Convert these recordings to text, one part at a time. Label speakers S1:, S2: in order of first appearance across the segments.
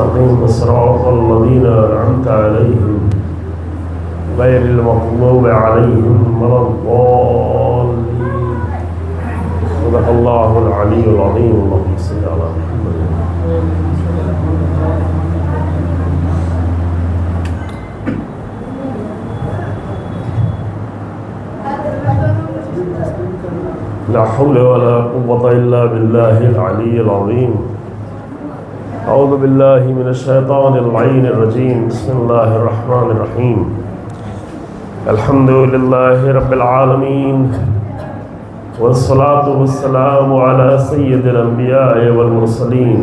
S1: المستقيم صراط الذين أنعمت عليهم غير المغضوب عليهم ولا الضالين. صدق الله العلي العظيم. اللهم صل على محمد. لا حول ولا قوة إلا بالله العلي العظيم. أعوذ بالله من الشيطان اللعين الرجيم. بسم الله الرحمن الرحيم. الحمد لله رب العالمين، والصلاة والسلام على سيد الأنبياء والمرسلين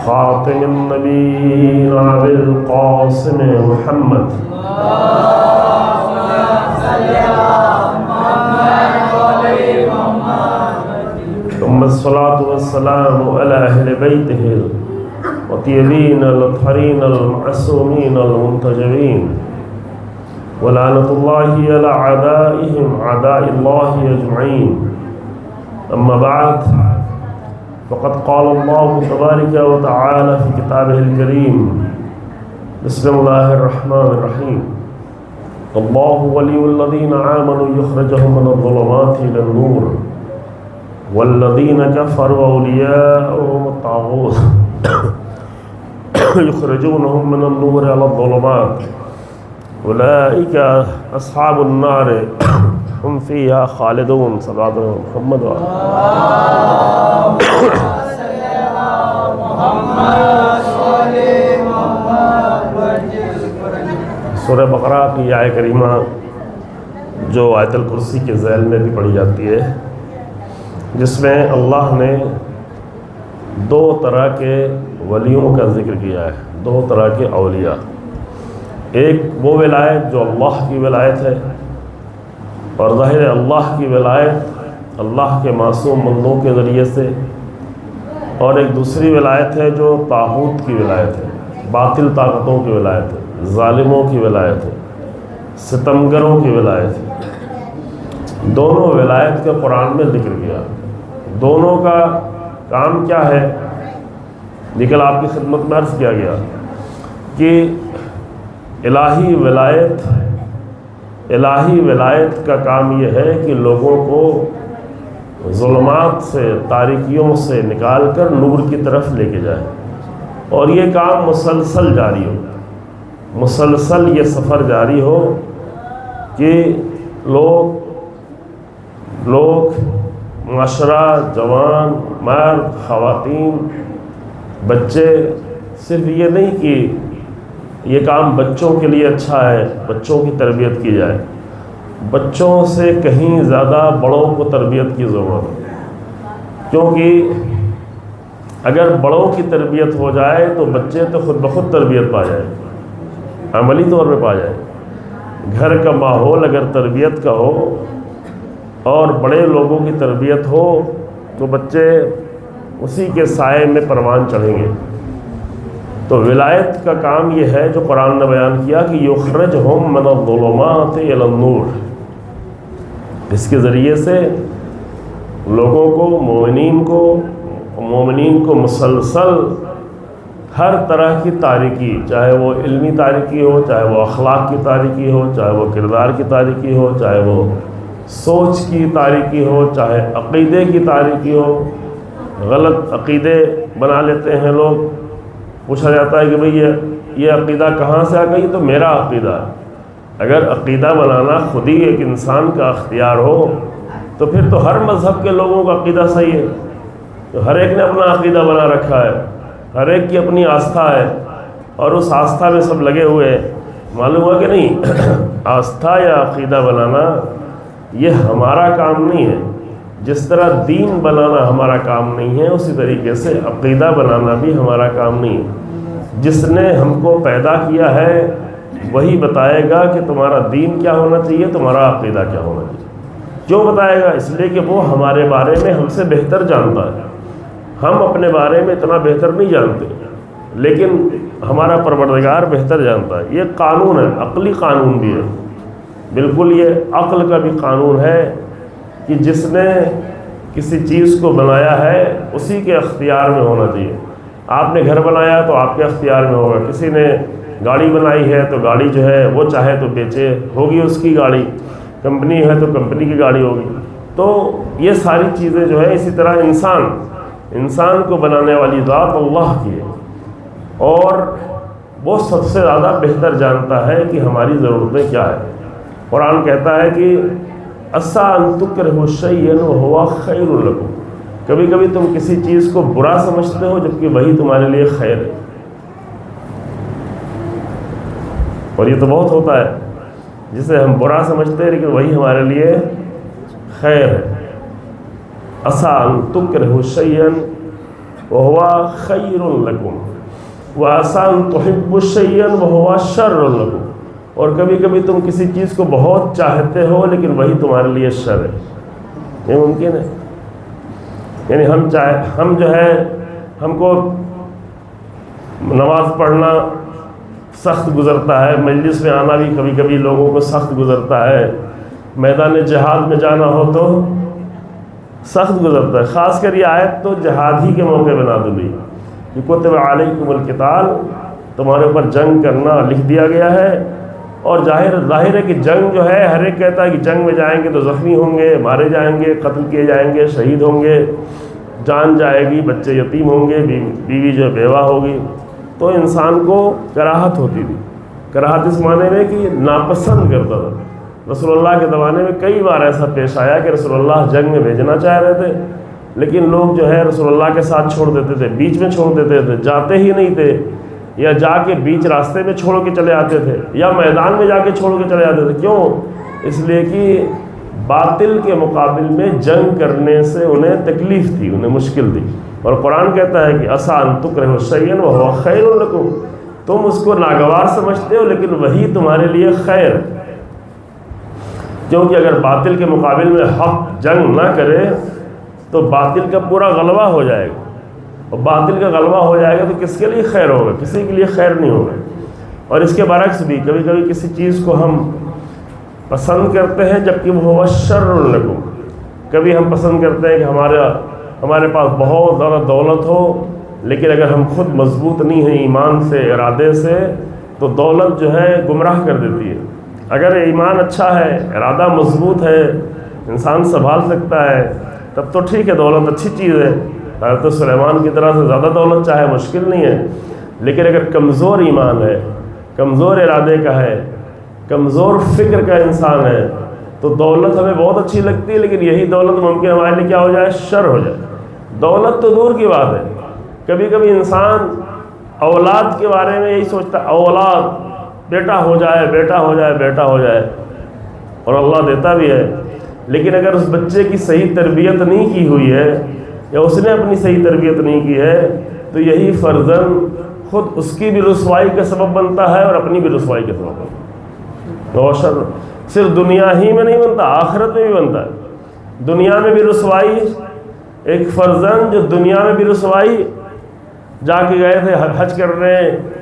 S1: خاتم النبيين أبي القاسم محمد ثم الصلاة والسلام على أهل بيته الطيبين الطاهرين المعصومين المنتجبين، ولعنة الله على أعدائهم أعداء الله أجمعين. أما بعد، فقد قال الله تبارك وتعالى في كتابه الكريم: بسم الله الرحمن الرحيم. الله ولي الذين آمنوا يخرجهم من الظلمات إلى النور والذين كفروا أولياؤهم الطاغوت يخرجونهم من النور إلى الظلمات أولئك أصحاب النار هم فيها خالدون. صلى الله عليه محمد سورہ بقرہ کی آیت کریمہ جو آیت الکرسی کے ذیل میں بھی پڑھی جاتی ہے، جس میں اللہ نے دو طرح کے ولیوں کا ذکر کیا ہے، دو طرح کے اولیاء. ایک وہ ولایت جو اللہ کی ولایت ہے، اور ظاہر اللہ کی ولایت اللہ کے معصوم بندوں کے ذریعے سے، اور ایک دوسری ولایت ہے جو طاغوت کی ولایت ہے، باطل طاقتوں کی ولایت ہے، ظالموں کی ولایت ہے، ستمگروں کی ولایت ہے. دونوں ولایت کا قرآن میں ذکر کیا. دونوں کا کام کیا ہے؟ نکل آپ کی خدمت میں عرض کیا گیا کہ الہی ولایت کا کام یہ ہے کہ لوگوں کو ظلمات سے، تاریکیوں سے نکال کر نور کی طرف لے کے جائے، اور یہ کام مسلسل جاری ہو، مسلسل یہ سفر جاری ہو کہ لوگ معاشرہ، جوان، مرد، خواتین، بچے، صرف یہ نہیں کہ یہ کام بچوں کے لیے اچھا ہے، بچوں کی تربیت کی جائے، بچوں سے کہیں زیادہ بڑوں کو تربیت کی ضرورت ہے. کیونکہ اگر بڑوں کی تربیت ہو جائے تو بچے تو خود بخود تربیت پا جائے، عملی طور پہ پا جائے. گھر کا ماحول اگر تربیت کا ہو اور بڑے لوگوں کی تربیت ہو تو بچے اسی کے سائے میں پروان چڑھیں گے. تو ولایت کا کام یہ ہے جو قرآن نے بیان کیا کہ یخرجہم من الظلمات الی النور. اس کے ذریعے سے لوگوں کو، مومنین کو مسلسل ہر طرح کی تاریکی، چاہے وہ علمی تاریکی ہو، چاہے وہ اخلاق کی تاریکی ہو، چاہے وہ کردار کی تاریکی ہو، چاہے وہ سوچ کی تاریکی ہو، چاہے عقیدے کی تاریکی ہو. غلط عقیدے بنا لیتے ہیں لوگ. پوچھا جاتا ہے کہ بھئی یہ عقیدہ کہاں سے آ گئی؟ تو میرا عقیدہ ہے. اگر عقیدہ بنانا خود ہی ایک انسان کا اختیار ہو تو پھر تو ہر مذہب کے لوگوں کا عقیدہ صحیح ہے. تو ہر ایک نے اپنا عقیدہ بنا رکھا ہے، ہر ایک کی اپنی آستھا ہے، اور اس آستھا میں سب لگے ہوئے ہیں. معلوم ہوا کہ نہیں؟ آستھا یا عقیدہ بنانا یہ ہمارا کام نہیں ہے. جس طرح دین بنانا ہمارا کام نہیں ہے، اسی طریقے سے عقیدہ بنانا بھی ہمارا کام نہیں ہے. جس نے ہم کو پیدا کیا ہے وہی بتائے گا کہ تمہارا دین کیا ہونا چاہیے، تمہارا عقیدہ کیا ہونا چاہیے. کیوں بتائے گا؟ اس لیے کہ وہ ہمارے بارے میں ہم سے بہتر جانتا ہے. ہم اپنے بارے میں اتنا بہتر نہیں جانتے، لیکن ہمارا پروردگار بہتر جانتا ہے. یہ قانون ہے، عقلی قانون بھی ہے. بالکل یہ عقل کا بھی قانون ہے کہ جس نے کسی چیز کو بنایا ہے اسی کے اختیار میں ہونا چاہیے. آپ نے گھر بنایا تو آپ کے اختیار میں ہوگا، کسی نے گاڑی بنائی ہے تو گاڑی جو ہے وہ چاہے تو بیچے، ہوگی اس کی گاڑی، کمپنی ہے تو کمپنی کی گاڑی ہوگی۔ تو یہ ساری چیزیں جو ہے، اسی طرح انسان کو بنانے والی ذات اللہ کی ہے، اور وہ سب سے زیادہ بہتر جانتا ہے کہ ہماری ضرورتیں کیا ہیں۔ قرآن کہتا ہے کہ عسیٰ ان تکرہوا شیئا وہو خیر لکم، کبھی کبھی تم کسی چیز کو برا سمجھتے ہو جبکہ وہی تمہارے لیے خیر ہے، اور یہ تو بہت ہوتا ہے جسے ہم برا سمجھتے ہیں لیکن وہی ہمارے لیے خیر ہے۔ عسیٰ ان تکرہوا شیئا وہو خیر لکم وعسیٰ ان تحبوا شیئا وہو شر لکم، اور کبھی کبھی تم کسی چیز کو بہت چاہتے ہو لیکن وہی تمہارے لیے شر ہے۔ یہ ممکن ہے، یعنی ہم جو ہے، ہم کو نماز پڑھنا سخت گزرتا ہے، مجلس میں آنا بھی کبھی کبھی لوگوں کو سخت گزرتا ہے، میدان جہاد میں جانا ہو تو سخت گزرتا ہے۔ خاص کر یہ آیت تو جہاد ہی کے موقع پہ نازل ہوئی کہ کتب علیکم القتال، تمہارے اوپر جنگ کرنا لکھ دیا گیا ہے، اور ظاہر ہے کہ جنگ جو ہے، ہر ایک کہتا ہے کہ جنگ میں جائیں گے تو زخمی ہوں گے، مارے جائیں گے، قتل کیے جائیں گے، شہید ہوں گے، جان جائے گی، بچے یتیم ہوں گے، بیوی جو بیوہ ہوگی، تو انسان کو کراہت ہوتی تھی۔ کراہت اس معنی میں کہ ناپسند کرتا تھا۔ رسول اللہ کے زمانے میں کئی بار ایسا پیش آیا کہ رسول اللہ جنگ میں بھیجنا چاہ رہے تھے، لیکن لوگ جو ہے رسول اللہ کے ساتھ چھوڑ دیتے تھے، بیچ میں چھوڑ دیتے تھے، جاتے ہی نہیں تھے، یا جا کے بیچ راستے میں چھوڑ کے چلے آتے تھے، یا میدان میں جا کے چھوڑ کے چلے آتے تھے۔ کیوں؟ اس لیے کہ باطل کے مقابل میں جنگ کرنے سے انہیں تکلیف تھی، انہیں مشکل تھی، اور قرآن کہتا ہے کہ عسیٰ ان تکرہوا شیئا وہو خیر لکم، تم اس کو ناگوار سمجھتے ہو لیکن وہی تمہارے لیے خیر، کیونکہ اگر باطل کے مقابل میں حق جنگ نہ کرے تو باطل کا پورا غلبہ ہو جائے گا، اور باطل کا غلبہ ہو جائے گا تو کس کے لیے خیر ہوگا؟ کسی کے لیے خیر نہیں ہوگا۔ اور اس کے برعکس بھی کبھی کبھی کسی چیز کو ہم پسند کرتے ہیں جبکہ وہ شر لکم، کبھی ہم پسند کرتے ہیں کہ ہمارے پاس بہت زیادہ دولت ہو، لیکن اگر ہم خود مضبوط نہیں ہیں ایمان سے، ارادے سے، تو دولت جو ہے گمراہ کر دیتی ہے۔ اگر ایمان اچھا ہے، ارادہ مضبوط ہے، انسان سنبھال سکتا ہے، تب تو ٹھیک ہے، دولت اچھی چیز ہے، حضرت سلیمان کی طرح سے زیادہ دولت چاہے مشکل نہیں ہے، لیکن اگر کمزور ایمان ہے، کمزور ارادے کا ہے، کمزور فکر کا انسان ہے، تو دولت ہمیں بہت اچھی لگتی ہے، لیکن یہی دولت ممکن ہمارے لیے کیا ہو جائے؟ شر ہو جائے۔ دولت تو دور کی بات ہے، کبھی کبھی انسان اولاد کے بارے میں یہی سوچتا ہے، اولاد بیٹا ہو جائے، بیٹا ہو جائے، بیٹا ہو جائے، اور اللہ دیتا بھی ہے، لیکن اگر اس بچے کی صحیح تربیت نہیں کی ہوئی ہے، یا اس نے اپنی صحیح تربیت نہیں کی ہے، تو یہی فرزند خود اس کی بھی رسوائی کا سبب بنتا ہے اور اپنی بھی رسوائی کا سبب بنتا ہے۔ اور صرف دنیا ہی میں نہیں بنتا، آخرت میں بھی بنتا ہے۔ دنیا میں بھی رسوائی، ایک فرزند جو دنیا میں بھی رسوائی، جا کے گئے تھے حج کرنے،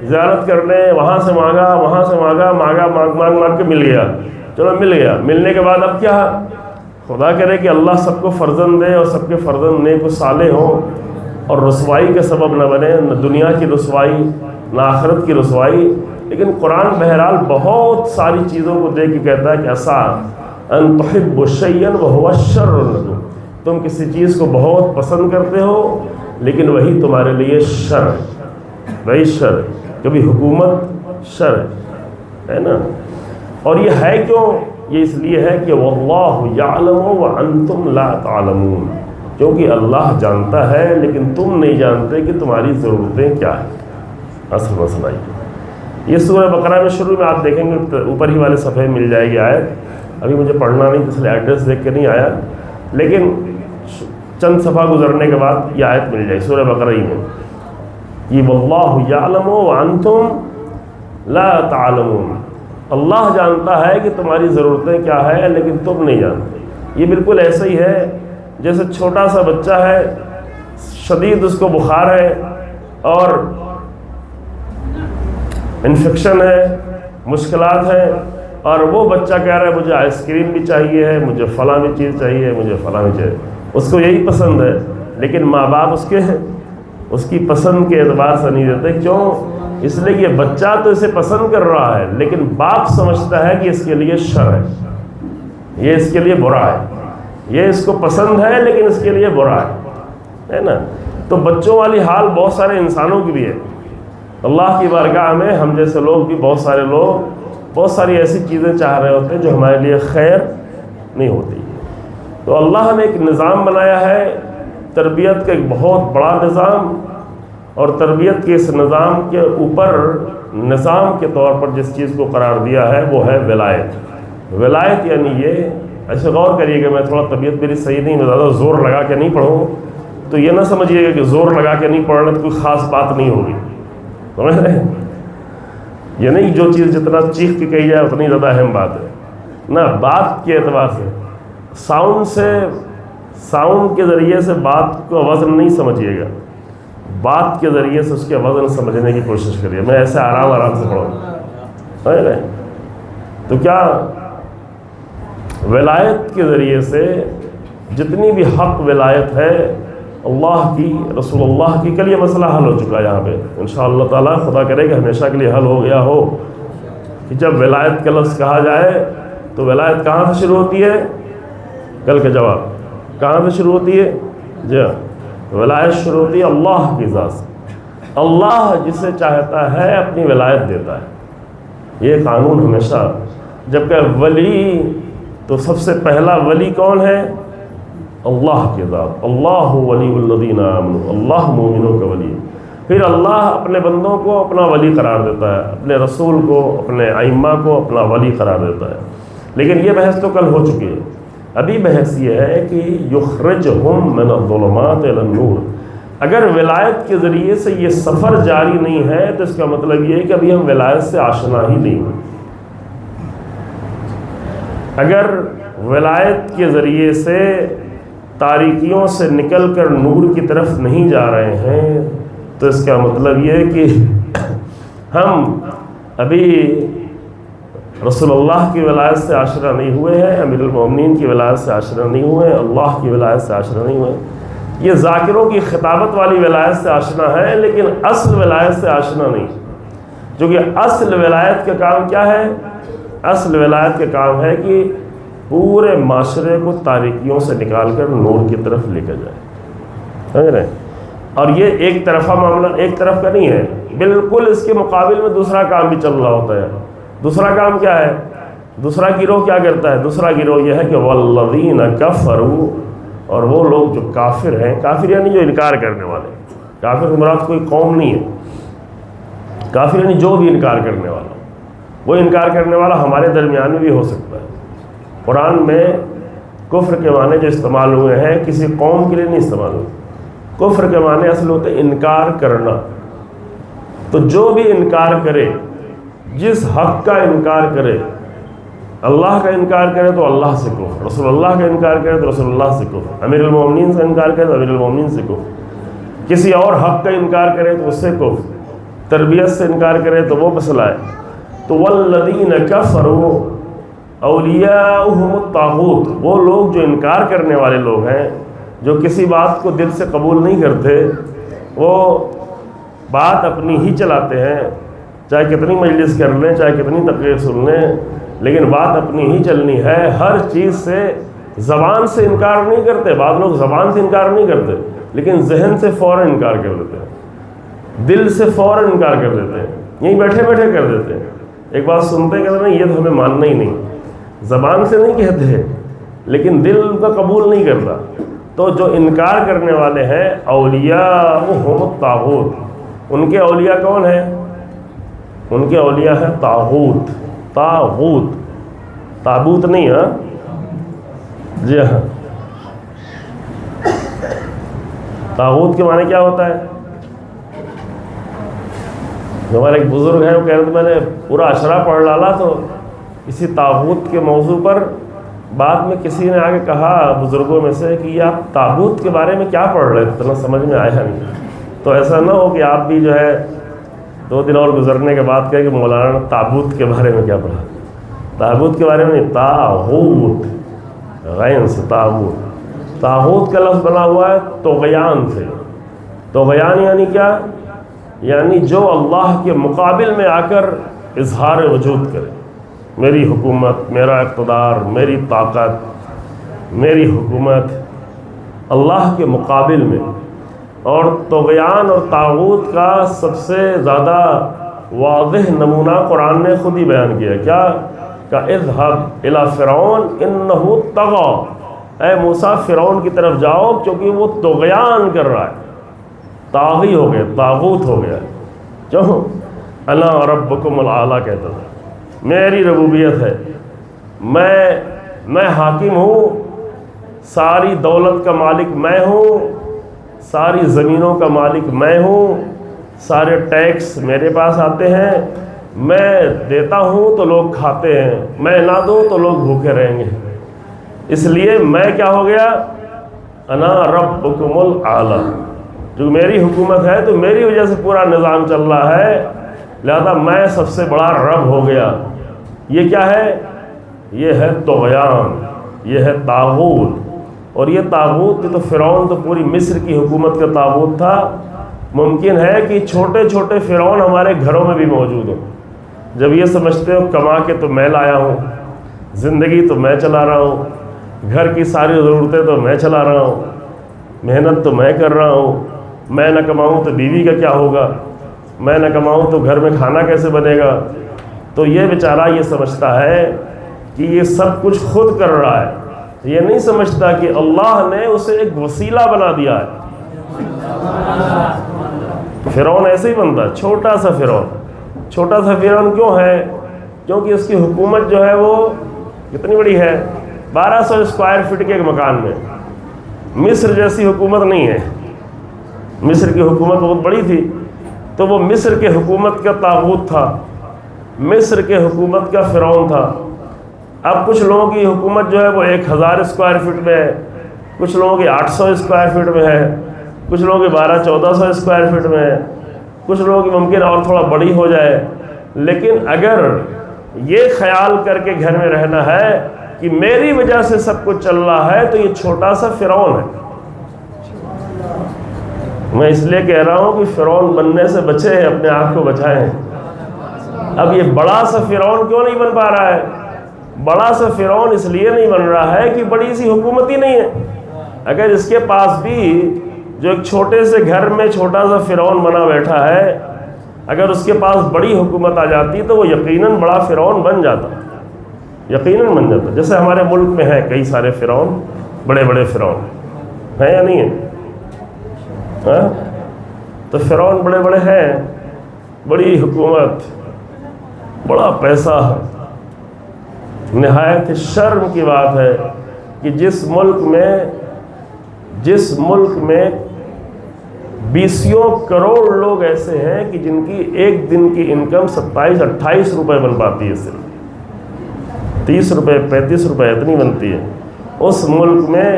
S1: زیارت کرنے، وہاں سے مانگا، وہاں سے مانگا، مانگ کے مل گیا، چلو مل گیا، ملنے کے بعد اب کیا؟ خدا کرے کہ اللہ سب کو فرزند دے اور سب کے فرزند نیک و صالح ہوں، اور رسوائی کا سبب نہ بنے، نہ دنیا کی رسوائی نہ آخرت کی رسوائی۔ لیکن قرآن بہرحال بہت ساری چیزوں کو دیکھ کے کہتا ہے کہ عسیٰ ان تحبوا شیئا وہو شر لکم، تم کسی چیز کو بہت پسند کرتے ہو لیکن وہی تمہارے لیے شر ہے، وہی شر ہے۔ کبھی حکومت شر ہے نا، اور یہ ہے کیوں؟ یہ اس لیے ہے کہ واللہ یعلم وانتم لا تعلمون، کیونکہ اللہ جانتا ہے لیکن تم نہیں جانتے کہ تمہاری ضرورتیں کیا ہیں۔ اصل مسئلہ یہ سورہ بقرہ میں شروع میں آپ دیکھیں گے، اوپر ہی والے صفحے میں مل جائے گی آیت، ابھی مجھے پڑھنا نہیں اس لیے ایڈریس دیکھ کے نہیں آیا، لیکن چند صفحہ گزرنے کے بعد یہ آیت مل جائے سورہ بقرہ ہی میں، یہ واللہ یعلم وانتم لا تعلمون، اللہ جانتا ہے کہ تمہاری ضرورتیں کیا ہیں لیکن تم نہیں جانتے۔ یہ بالکل ایسا ہی ہے جیسے چھوٹا سا بچہ ہے، شدید اس کو بخار ہے اور انفیکشن ہے، مشکلات ہیں، اور وہ بچہ کہہ رہا ہے مجھے آئس کریم بھی چاہیے ہے، مجھے فلاں بھی چیز چاہیے، مجھے فلاں بھی چاہیے، اس کو یہی پسند ہے، لیکن ماں باپ اس کے اس کی پسند کے اعتبار سے نہیں دیتے. کیوں؟ اس لیے کہ بچہ تو اسے پسند کر رہا ہے، لیکن باپ سمجھتا ہے کہ اس کے لیے شر ہے، یہ اس کے لیے برا ہے، یہ اس کو پسند ہے لیکن اس کے لیے برا ہے نا. تو بچوں والی حال بہت سارے انسانوں کی بھی ہے. اللہ کی بارگاہ میں ہم جیسے لوگ بھی بہت سارے لوگ بہت ساری ایسی چیزیں چاہ رہے ہوتے ہیں جو ہمارے لیے خیر نہیں ہوتی. تو اللہ نے ایک نظام بنایا ہے، تربیت کا ایک بہت بڑا نظام، اور تربیت کے اس نظام کے اوپر نظام کے طور پر جس چیز کو قرار دیا ہے وہ ہے ولایت. ولایت یعنی یہ، ایسے غور کریے گا، میں تھوڑا طبیعت میری صحیح نہیں، میں زیادہ زور لگا کے نہیں پڑھوں تو یہ نہ سمجھیے گا کہ زور لگا کے نہیں پڑھ رہے تو کوئی خاص بات نہیں ہوگی، سمجھ رہے ہیں؟ یہ نہیں جو چیز جتنا چیخ کے کہی جائے اتنی زیادہ اہم بات ہے نہ. بات کے اعتبار سے ساؤنڈ کے ذریعے سے بات کو وزن نہیں سمجھیے گا، بات کے ذریعے سے اس کے وزن سمجھنے کی کوشش کریے. میں ایسے آرام سے پڑھوں، سمجھ رہے ہیں؟ تو کیا ولایت کے ذریعے سے جتنی بھی حق ولایت ہے اللہ کی، رسول اللہ کی، کل یہ مسئلہ حل ہو چکا ہے یہاں پہ انشاءاللہ تعالیٰ. خدا کرے کہ ہمیشہ کے لیے حل ہو گیا ہو کہ جب ولایت کا لفظ کہا جائے تو ولایت کہاں سے شروع ہوتی ہے؟ کل کا جواب کہاں سے شروع ہوتی ہے؟ جی ولایت شروع ہوتی ہے اللہ کی ذات سے. اللہ جسے چاہتا ہے اپنی ولایت دیتا ہے، یہ قانون ہمیشہ. جبکہ ولی تو سب سے پہلا ولی کون ہے؟ اللہ کی ذات. اللہ ولی الذین آمنوا، اللہ مومنوں کا ولی. پھر اللہ اپنے بندوں کو اپنا ولی قرار دیتا ہے، اپنے رسول کو، اپنے ائمہ کو اپنا ولی قرار دیتا ہے. لیکن یہ بحث تو کل ہو چکی ہے. ابھی بحث یہ ہے کہ یخرجہم من الظلمات الی النور. اگر ولایت کے ذریعے سے یہ سفر جاری نہیں ہے تو اس کا مطلب یہ ہے کہ ابھی ہم ولایت سے آشنا ہی نہیں ہوئے. اگر ولایت کے ذریعے سے تاریکیوں سے نکل کر نور کی طرف نہیں جا رہے ہیں تو اس کا مطلب یہ ہے کہ ہم ابھی رسول اللہ کی ولایت سے آشنا نہیں ہوئے ہیں، امیر المومنین کی ولایت سے آشنا نہیں ہوئے، اللہ کی ولایت سے آشنا نہیں ہوئے. یہ ذاکروں کی خطابت والی ولایت سے آشنا ہے لیکن اصل ولایت سے آشنا نہیں. جو کہ اصل ولایت کا کام کیا ہے؟ اصل ولایت کا کام ہے کہ پورے معاشرے کو تاریکیوں سے نکال کر نور کی طرف لے کر جائے. سمجھ رہے ہیں؟ اور یہ ایک طرفہ معاملہ ایک طرف کا نہیں ہے، بالکل اس کے مقابل میں دوسرا کام بھی چل رہا ہوتا ہے. دوسرا کام کیا ہے؟ دوسرا گروہ کیا کرتا ہے؟ دوسرا گروہ یہ ہے کہ والذین کفروا، اور وہ لوگ جو کافر ہیں، کافر یعنی جو انکار کرنے والے. کافر مراد کوئی قوم نہیں ہے، کافر یعنی جو بھی انکار کرنے والا. وہ انکار کرنے والا ہمارے درمیان میں بھی ہو سکتا ہے. قرآن میں کفر کے معنی جو استعمال ہوئے ہیں کسی قوم کے لیے نہیں استعمال ہوئے. کفر کے معنی اصل ہوتے ہیں انکار کرنا. تو جو بھی انکار کرے، جس حق کا انکار کرے، اللہ کا انکار کرے تو اللہ سے کفر، رسول اللہ کا انکار کرے تو رسول اللہ سے کفر، امیر المومنین سے انکار کرے تو امیر المومنین سے کفر، کسی اور حق کا انکار کرے تو اس سے کفر، تربیت سے انکار کرے تو وہ مسئلہ ہے. تو والذین کفروا اولیاؤہم الطاغوت، وہ لوگ جو انکار کرنے والے لوگ ہیں، جو کسی بات کو دل سے قبول نہیں کرتے، وہ بات اپنی ہی چلاتے ہیں، چاہے کتنی مجلس کر لیں، چاہے کتنی تقریر سن لیں، لیکن بات اپنی ہی چلنی ہے. ہر چیز سے زبان سے انکار نہیں کرتے. بعض لوگ زبان سے انکار نہیں کرتے لیکن ذہن سے فوراً انکار کر دیتے ہیں، دل سے فوراً انکار کر دیتے ہیں، یہیں بیٹھے بیٹھے کر دیتے ہیں. ایک بات سنتے کہتے ہیں یہ تو ہمیں ماننا ہی نہیں. زبان سے نہیں کہتے لیکن دل کا قبول نہیں کرتا. تو جو انکار کرنے والے ہیں اولیاءہم الطاغوت، ان کے اولیاء کون ہیں؟ ان کے اولیاء ہیں طاغوت. طاغوت، تابوت نہیں، ہاں جی ہاں. طاغوت کے معنی کیا ہوتا ہے؟ ہمارے ایک بزرگ ہیں، وہ کہہ رہے تھے میں نے پورا اشرا پڑھ ڈالا تو اسی طاغوت کے موضوع پر بعد میں کسی نے آگے کہا بزرگوں میں سے کہ یہ آپ طاغوت کے بارے میں کیا پڑھ رہے تھے، اتنا سمجھ میں آیا نہیں. تو ایسا نہ ہو کہ آپ بھی جو ہے 2 دن اور گزرنے کے بعد کہے کہ مولانا نے تابوت کے بارے میں کیا پڑھا. تابوت کے بارے میں نہیں، طاغوت، غین سے تابوت. طاغوت کا لفظ بنا ہوا ہے طغیان سے. طغیان یعنی کیا؟ یعنی جو اللہ کے مقابل میں آ کر اظہار وجود کرے، میری حکومت، میرا اقتدار، میری طاقت، میری حکومت، اللہ کے مقابل میں۔ اور طغیان اور طاغوت کا سب سے زیادہ واضح نمونہ قرآن نے خود ہی بیان کیا، کیا کہ اذهب الى فرعون انه طغى، اے موسیٰ فرعون کی طرف جاؤ کیونکہ وہ طغیان کر رہا ہے، طاغی ہو گیا، طاغوت ہو گیا۔ کیوں؟ انا ربکم الاعلیٰ کہتا تھا، میری ربوبیت ہے، میں حاکم ہوں، ساری دولت کا مالک میں ہوں، ساری زمینوں کا مالک میں ہوں، سارے ٹیکس میرے پاس آتے ہیں، میں دیتا ہوں تو لوگ کھاتے ہیں، میں نہ دوں تو لوگ بھوکے رہیں گے، اس لیے میں کیا ہو گیا؟ انا ربکم الاعلیٰ، جو میری حکومت ہے تو میری وجہ سے پورا نظام چل رہا ہے، لہذا میں سب سے بڑا رب ہو گیا۔ یہ کیا ہے؟ یہ ہے طغیان، یہ ہے طاغوت۔ اور یہ طاغوت، یہ تو فرعون تو پوری مصر کی حکومت کا طاغوت تھا، ممکن ہے کہ چھوٹے چھوٹے فرعون ہمارے گھروں میں بھی موجود ہوں۔ جب یہ سمجھتے ہو کما کے تو میں لایا ہوں، زندگی تو میں چلا رہا ہوں، گھر کی ساری ضرورتیں تو میں چلا رہا ہوں، محنت تو میں کر رہا ہوں، میں نہ کماؤں تو بیوی کا کیا ہوگا، میں نہ کماؤں تو گھر میں کھانا کیسے بنے گا، تو یہ بیچارہ یہ سمجھتا ہے کہ یہ سب کچھ خود کر رہا ہے، یہ نہیں سمجھتا کہ اللہ نے اسے ایک وسیلہ بنا دیا ہے۔ فرعون ایسے ہی بنتا ہے، چھوٹا سا فرعون۔ چھوٹا سا فرعون کیوں ہے؟ کیونکہ اس کی حکومت جو ہے وہ کتنی بڑی ہے؟ 1200 اسکوائر فٹ کے ایک مکان میں۔ مصر جیسی حکومت نہیں ہے، مصر کی حکومت بہت بڑی تھی، تو وہ مصر کے حکومت کا طاغوت تھا، مصر کے حکومت کا فرعون تھا۔ اب کچھ لوگوں کی حکومت جو ہے وہ 1000 اسکوائر فٹ میں ہے، کچھ لوگوں کی 800 اسکوائر فٹ میں ہے، کچھ لوگوں کی 1200-1400 اسکوائر فٹ میں ہے، کچھ لوگوں کی ممکن اور تھوڑا بڑی ہو جائے۔ لیکن اگر یہ خیال کر کے گھر میں رہنا ہے کہ میری وجہ سے سب کچھ چل رہا ہے، تو یہ چھوٹا سا فرعون ہے۔ میں اس لیے کہہ رہا ہوں کہ فرعون بننے سے بچے ہیں، اپنے آپ کو بچائیں۔ اب یہ بڑا سا فرعون کیوں نہیں بن پا رہا ہے؟ بڑا سا فرعون اس لیے نہیں بن رہا ہے کہ بڑی سی حکومت ہی نہیں ہے۔ اگر اس کے پاس بھی جو ایک چھوٹے سے گھر میں چھوٹا سا فرعون بنا بیٹھا ہے، اگر اس کے پاس بڑی حکومت آ جاتی تو وہ یقیناً بڑا فرعون بن جاتا، یقیناً بن جاتا۔ جیسے ہمارے ملک میں ہے کئی سارے فرعون، بڑے بڑے فرعون ہیں یا نہیں ہیں؟ ہاں؟ تو فرعون بڑے بڑے ہیں، بڑی حکومت، بڑا پیسہ۔ نہایت شرم کی بات ہے کہ جس ملک میں 20 کروڑ لوگ ایسے ہیں کہ جن کی ایک دن کی انکم 27-28 روپے بن پاتی ہے، صرف 30 روپے 35 روپے اتنی بنتی ہے، اس ملک میں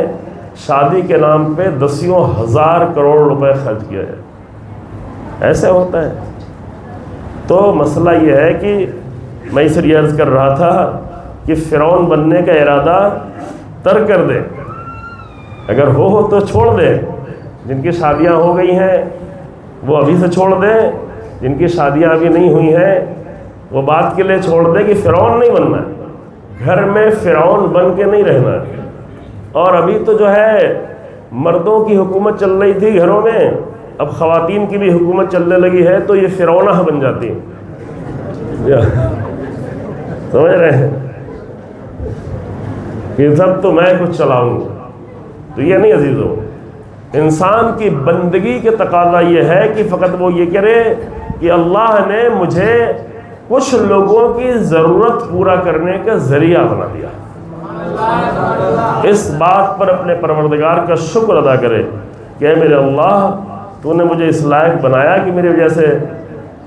S1: شادی کے نام پہ 10,000 کروڑ روپے خرچ کیا جائے، ایسے ہوتا ہے۔ تو مسئلہ یہ ہے کہ میں اس لیے عرض کر رہا تھا کہ فرعون بننے کا ارادہ ترک کر دے، اگر ہو تو چھوڑ دے۔ جن کی شادیاں ہو گئی ہیں وہ ابھی سے چھوڑ دے، جن کی شادیاں ابھی نہیں ہوئی ہیں وہ بات کے لیے چھوڑ دے کہ فرعون نہیں بننا ہے، گھر میں فرعون بن کے نہیں رہنا ہے۔ اور ابھی تو جو ہے مردوں کی حکومت چل رہی تھی گھروں میں، اب خواتین کی بھی حکومت چلنے لگی ہے، تو یہ فرعونہ بن جاتی ہے، سمجھ رہے ہیں؟ یہ سب تو میں کچھ چلاؤں گا، تو یہ نہیں عزیزوں۔ انسان کی بندگی کے تقاضا یہ ہے کہ فقط وہ یہ کرے کہ اللہ نے مجھے کچھ لوگوں کی ضرورت پورا کرنے کا ذریعہ بنا دیا، اس بات پر اپنے پروردگار کا شکر ادا کرے کہ اے میرے اللہ، تو نے مجھے اس لائق بنایا کہ میری وجہ سے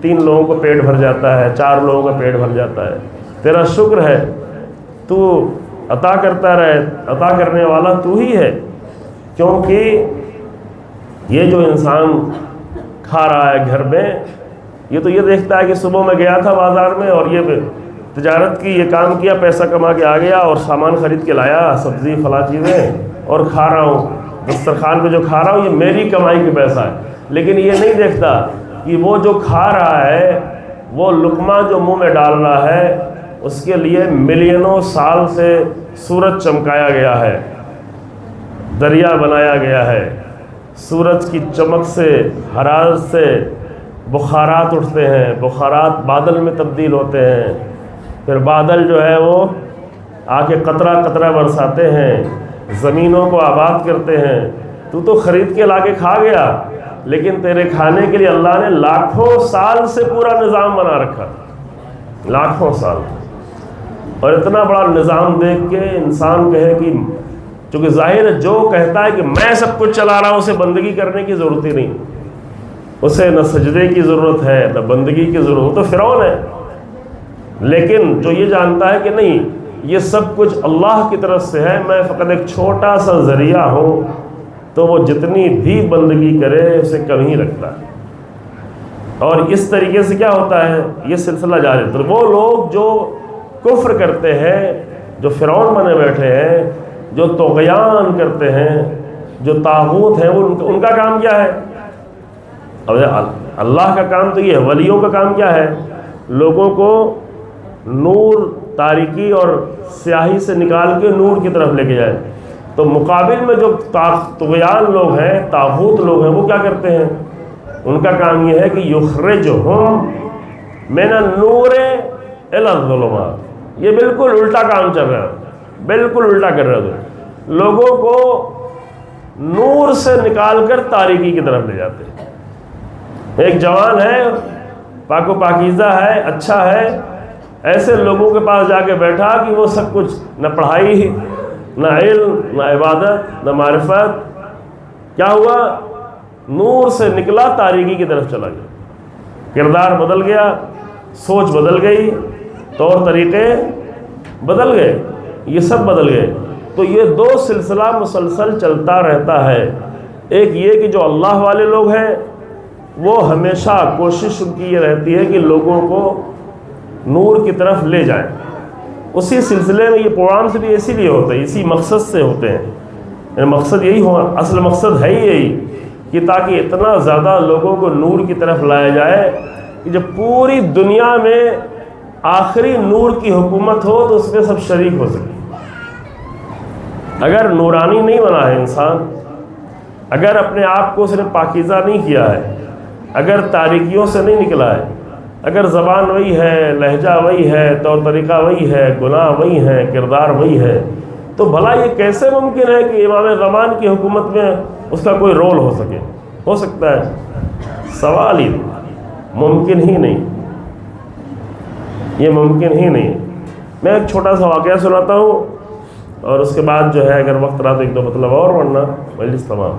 S1: 3 لوگوں کو پیٹ بھر جاتا ہے، 4 لوگوں کا پیٹ بھر جاتا ہے، تیرا شکر ہے، تو عطا کرتا رہے، عطا کرنے والا تو ہی ہے۔ کیونکہ یہ جو انسان کھا رہا ہے گھر میں، یہ تو یہ دیکھتا ہے کہ صبح میں گیا تھا بازار میں اور یہ تجارت کی، یہ کام کیا، پیسہ کما کے آ گیا اور سامان خرید کے لایا، سبزی فلاں چیزیں، اور کھا رہا ہوں، دسترخوان پہ جو کھا رہا ہوں یہ میری کمائی کا پیسہ ہے۔ لیکن یہ نہیں دیکھتا کہ وہ جو کھا رہا ہے، وہ لقمہ جو منہ میں ڈال رہا ہے، اس کے لیے ملینوں سال سے سورج چمکایا گیا ہے، دریا بنایا گیا ہے، سورج کی چمک سے، حرارت سے بخارات اٹھتے ہیں، بخارات بادل میں تبدیل ہوتے ہیں، پھر بادل جو ہے وہ آ کے قطرہ قطرہ برساتے ہیں، زمینوں کو آباد کرتے ہیں۔ تو خرید کے لا کے کھا گیا، لیکن تیرے کھانے کے لیے اللہ نے لاکھوں سال سے پورا نظام بنا رکھا، لاکھوں سال۔ اور اتنا بڑا نظام دیکھ کے انسان کہے کہ چونکہ ظاہر ہے جو کہتا ہے کہ میں سب کچھ چلا رہا ہوں، اسے بندگی کرنے کی ضرورت ہی نہیں، اسے نہ سجدے کی ضرورت ہے نہ بندگی کی ضرورت، وہ تو فرعون ہے۔ لیکن جو یہ جانتا ہے کہ نہیں، یہ سب کچھ اللہ کی طرف سے ہے، میں فقط ایک چھوٹا سا ذریعہ ہوں، تو وہ جتنی بھی بندگی کرے اسے کم ہی رکھتا ہے۔ اور اس طریقے سے کیا ہوتا ہے، یہ سلسلہ جاری ہے۔ تو وہ لوگ جو کفر کرتے ہیں، جو فرعون بنے بیٹھے ہیں، جو طغیان کرتے ہیں، جو طاغوت ہیں، ان کا کام کیا ہے؟ اب اللہ کا کام تو یہ ہے، ولیوں کا کام کیا ہے؟ لوگوں کو نور، تاریکی اور سیاہی سے نکال کے نور کی طرف لے کے جائے۔ تو مقابل میں جو طغیان لوگ ہیں، طاغوت لوگ ہیں، وہ کیا کرتے ہیں؟ ان کا کام یہ ہے کہ یخرجہم من النور الی الظلمات۔ یہ بالکل الٹا کام چل رہا ہے، بالکل الٹا کر رہے ہیں، لوگوں کو نور سے نکال کر تاریکی کی طرف لے جاتے ہیں۔ ایک جوان ہے، پاک و پاکیزہ ہے، اچھا ہے، ایسے لوگوں کے پاس جا کے بیٹھا کہ وہ سب کچھ، نہ پڑھائی، نہ علم، نہ عبادت، نہ معرفت، کیا ہوا؟ نور سے نکلا، تاریکی کی طرف چلا گیا، کردار بدل گیا، سوچ بدل گئی، طور طریقے بدل گئے، یہ سب بدل گئے۔ تو یہ دو سلسلہ مسلسل چلتا رہتا ہے۔ ایک یہ کہ جو اللہ والے لوگ ہیں، وہ ہمیشہ کوشش ان کی یہ رہتی ہے کہ لوگوں کو نور کی طرف لے جائیں۔ اسی سلسلے میں یہ پروگرامس بھی اسی لیے ہوتے ہیں، اسی مقصد سے ہوتے ہیں، یعنی مقصد یہی ہو، اصل مقصد ہے ہی یہی کہ تاکہ اتنا زیادہ لوگوں کو نور کی طرف لایا جائے کہ جب پوری دنیا میں آخری نور کی حکومت ہو تو اس میں سب شریک ہو سکے۔ اگر نورانی نہیں بنا ہے انسان، اگر اپنے آپ کو اس نے پاکیزہ نہیں کیا ہے، اگر تاریکیوں سے نہیں نکلا ہے، اگر زبان وہی ہے، لہجہ وہی ہے، طور طریقہ وہی ہے، گناہ وہی ہے، کردار وہی ہے، تو بھلا یہ کیسے ممکن ہے کہ امام زمان کی حکومت میں اس کا کوئی رول ہو سکے؟ ہو سکتا ہے؟ سوال ہی ممکن ہی نہیں، یہ ممکن ہی نہیں۔ میں ایک چھوٹا سا واقعہ سناتا ہوں اور اس کے بعد جو ہے اگر وقت رہا تو ایک دو مطلب اور، ورنہ مجلس تمام۔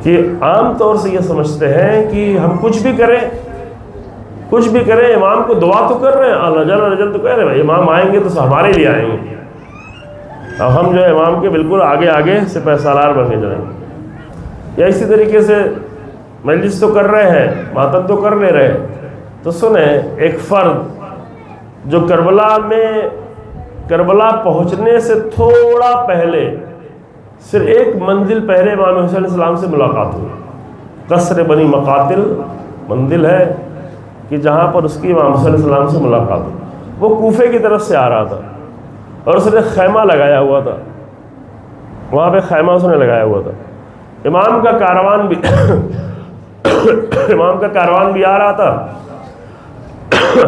S1: کہ عام طور سے یہ سمجھتے ہیں کہ ہم کچھ بھی کریں، امام کو دعا تو کر رہے ہیں، اللہ رجل تو کہہ رہے ہیں امام آئیں گے تو ہمارے لیے آئیں گے، اب ہم جو ہے امام کے بالکل آگے سپہ سالار بن کے جائیں گے۔ یا اسی طریقے سے مجلس تو کر رہے ہیں، ماتم تو کر لے رہے ہیں، تو سنیں ایک فرد جو کربلا پہنچنے سے تھوڑا پہلے، صرف ایک منزل پہلے امام حسین علیہ السلام سے ملاقات ہوئی۔ قصر بنی مقاتل منزل ہے کہ جہاں پر اس کی امام حسین علیہ السلام سے ملاقات ہوئی۔ وہ کوفے کی طرف سے آ رہا تھا اور اس نے خیمہ لگایا ہوا تھا، وہاں پہ خیمہ اس نے لگایا ہوا تھا۔ امام کا کاروان بھی آ رہا تھا۔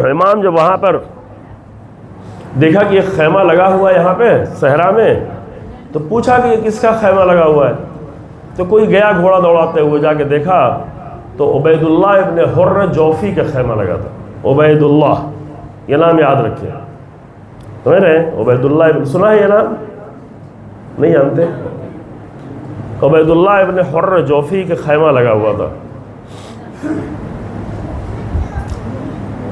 S1: امام جب وہاں پر دیکھا کہ یہ خیمہ لگا ہوا ہے یہاں پہ صحرا میں، تو پوچھا کہ یہ کس کا خیمہ لگا ہوا ہے؟ تو کوئی گیا گھوڑا دوڑاتے ہوئے، جا کے دیکھا تو عبید اللہ ابن حر جوفی کا خیمہ لگا تھا۔ عبید اللہ، یہ نام یاد رکھے، سمجھ رہے ہیں؟ عبید اللہ ابن، سنا ہے یہ نام؟ نہیں جانتے؟ عبید اللہ ابن حر جوفی کا خیمہ لگا ہوا تھا۔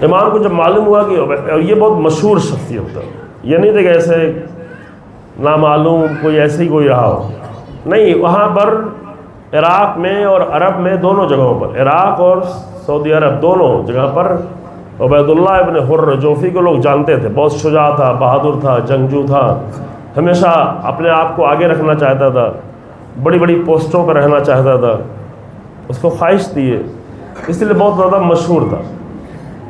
S1: امام کو جب معلوم ہوا کہ اور یہ بہت مشہور شخصیت تھا، یہ نہیں تھا کہ ایسے نامعلوم کوئی ایسے ہی کوئی رہا ہو، نہیں، وہاں پر عراق میں اور عرب میں دونوں جگہوں پر، عراق اور سعودی عرب دونوں جگہ پر عبید اللہ ابن حر جوفی کو لوگ جانتے تھے۔ بہت شجاع تھا، بہادر تھا، جنگجو تھا، ہمیشہ اپنے آپ کو آگے رکھنا چاہتا تھا، بڑی بڑی پوسٹوں پر رہنا چاہتا تھا۔ اس کو خواہش تھی یہ، اس لیے بہت زیادہ مشہور تھا۔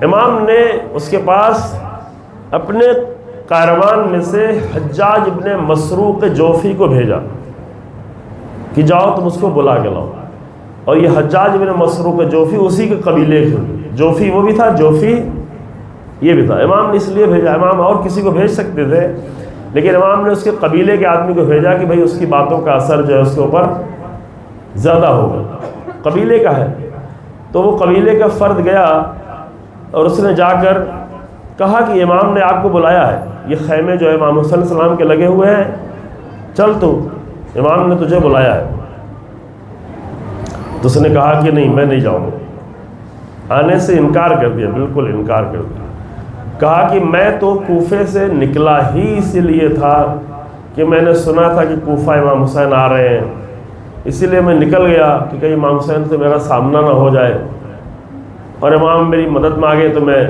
S1: امام نے اس کے پاس اپنے کاروان میں سے حجاج ابن مسروق جوفی کو بھیجا کہ جاؤ تم اس کو بلا کے لاؤ، اور یہ حجاج ابن مسروق جوفی اسی کے قبیلے کے، جوفی وہ بھی تھا، جوفی یہ بھی تھا۔ امام نے اس لیے بھیجا، امام اور کسی کو بھیج سکتے تھے، لیکن امام نے اس کے قبیلے کے آدمی کو بھیجا کہ بھئی اس کی باتوں کا اثر جو ہے اس کے اوپر زیادہ ہوگا، قبیلے کا ہے۔ تو وہ قبیلے کا فرد گیا اور اس نے جا کر کہا کہ امام نے آپ کو بلایا ہے، یہ خیمے جو ہے امام حسین علیہ السلام کے لگے ہوئے ہیں، چل تو امام نے تجھے بلایا ہے۔ تو اس نے کہا کہ نہیں، میں نہیں جاؤں گا، آنے سے انکار کر دیا، بالکل انکار کر دیا۔ کہا کہ میں تو کوفے سے نکلا ہی اسی لیے تھا کہ میں نے سنا تھا کہ کوفہ امام حسین آ رہے ہیں، اسی لیے میں نکل گیا کہ کہیں امام حسین سے میرا سامنا نہ ہو جائے اور امام میری مدد مانگے تو میں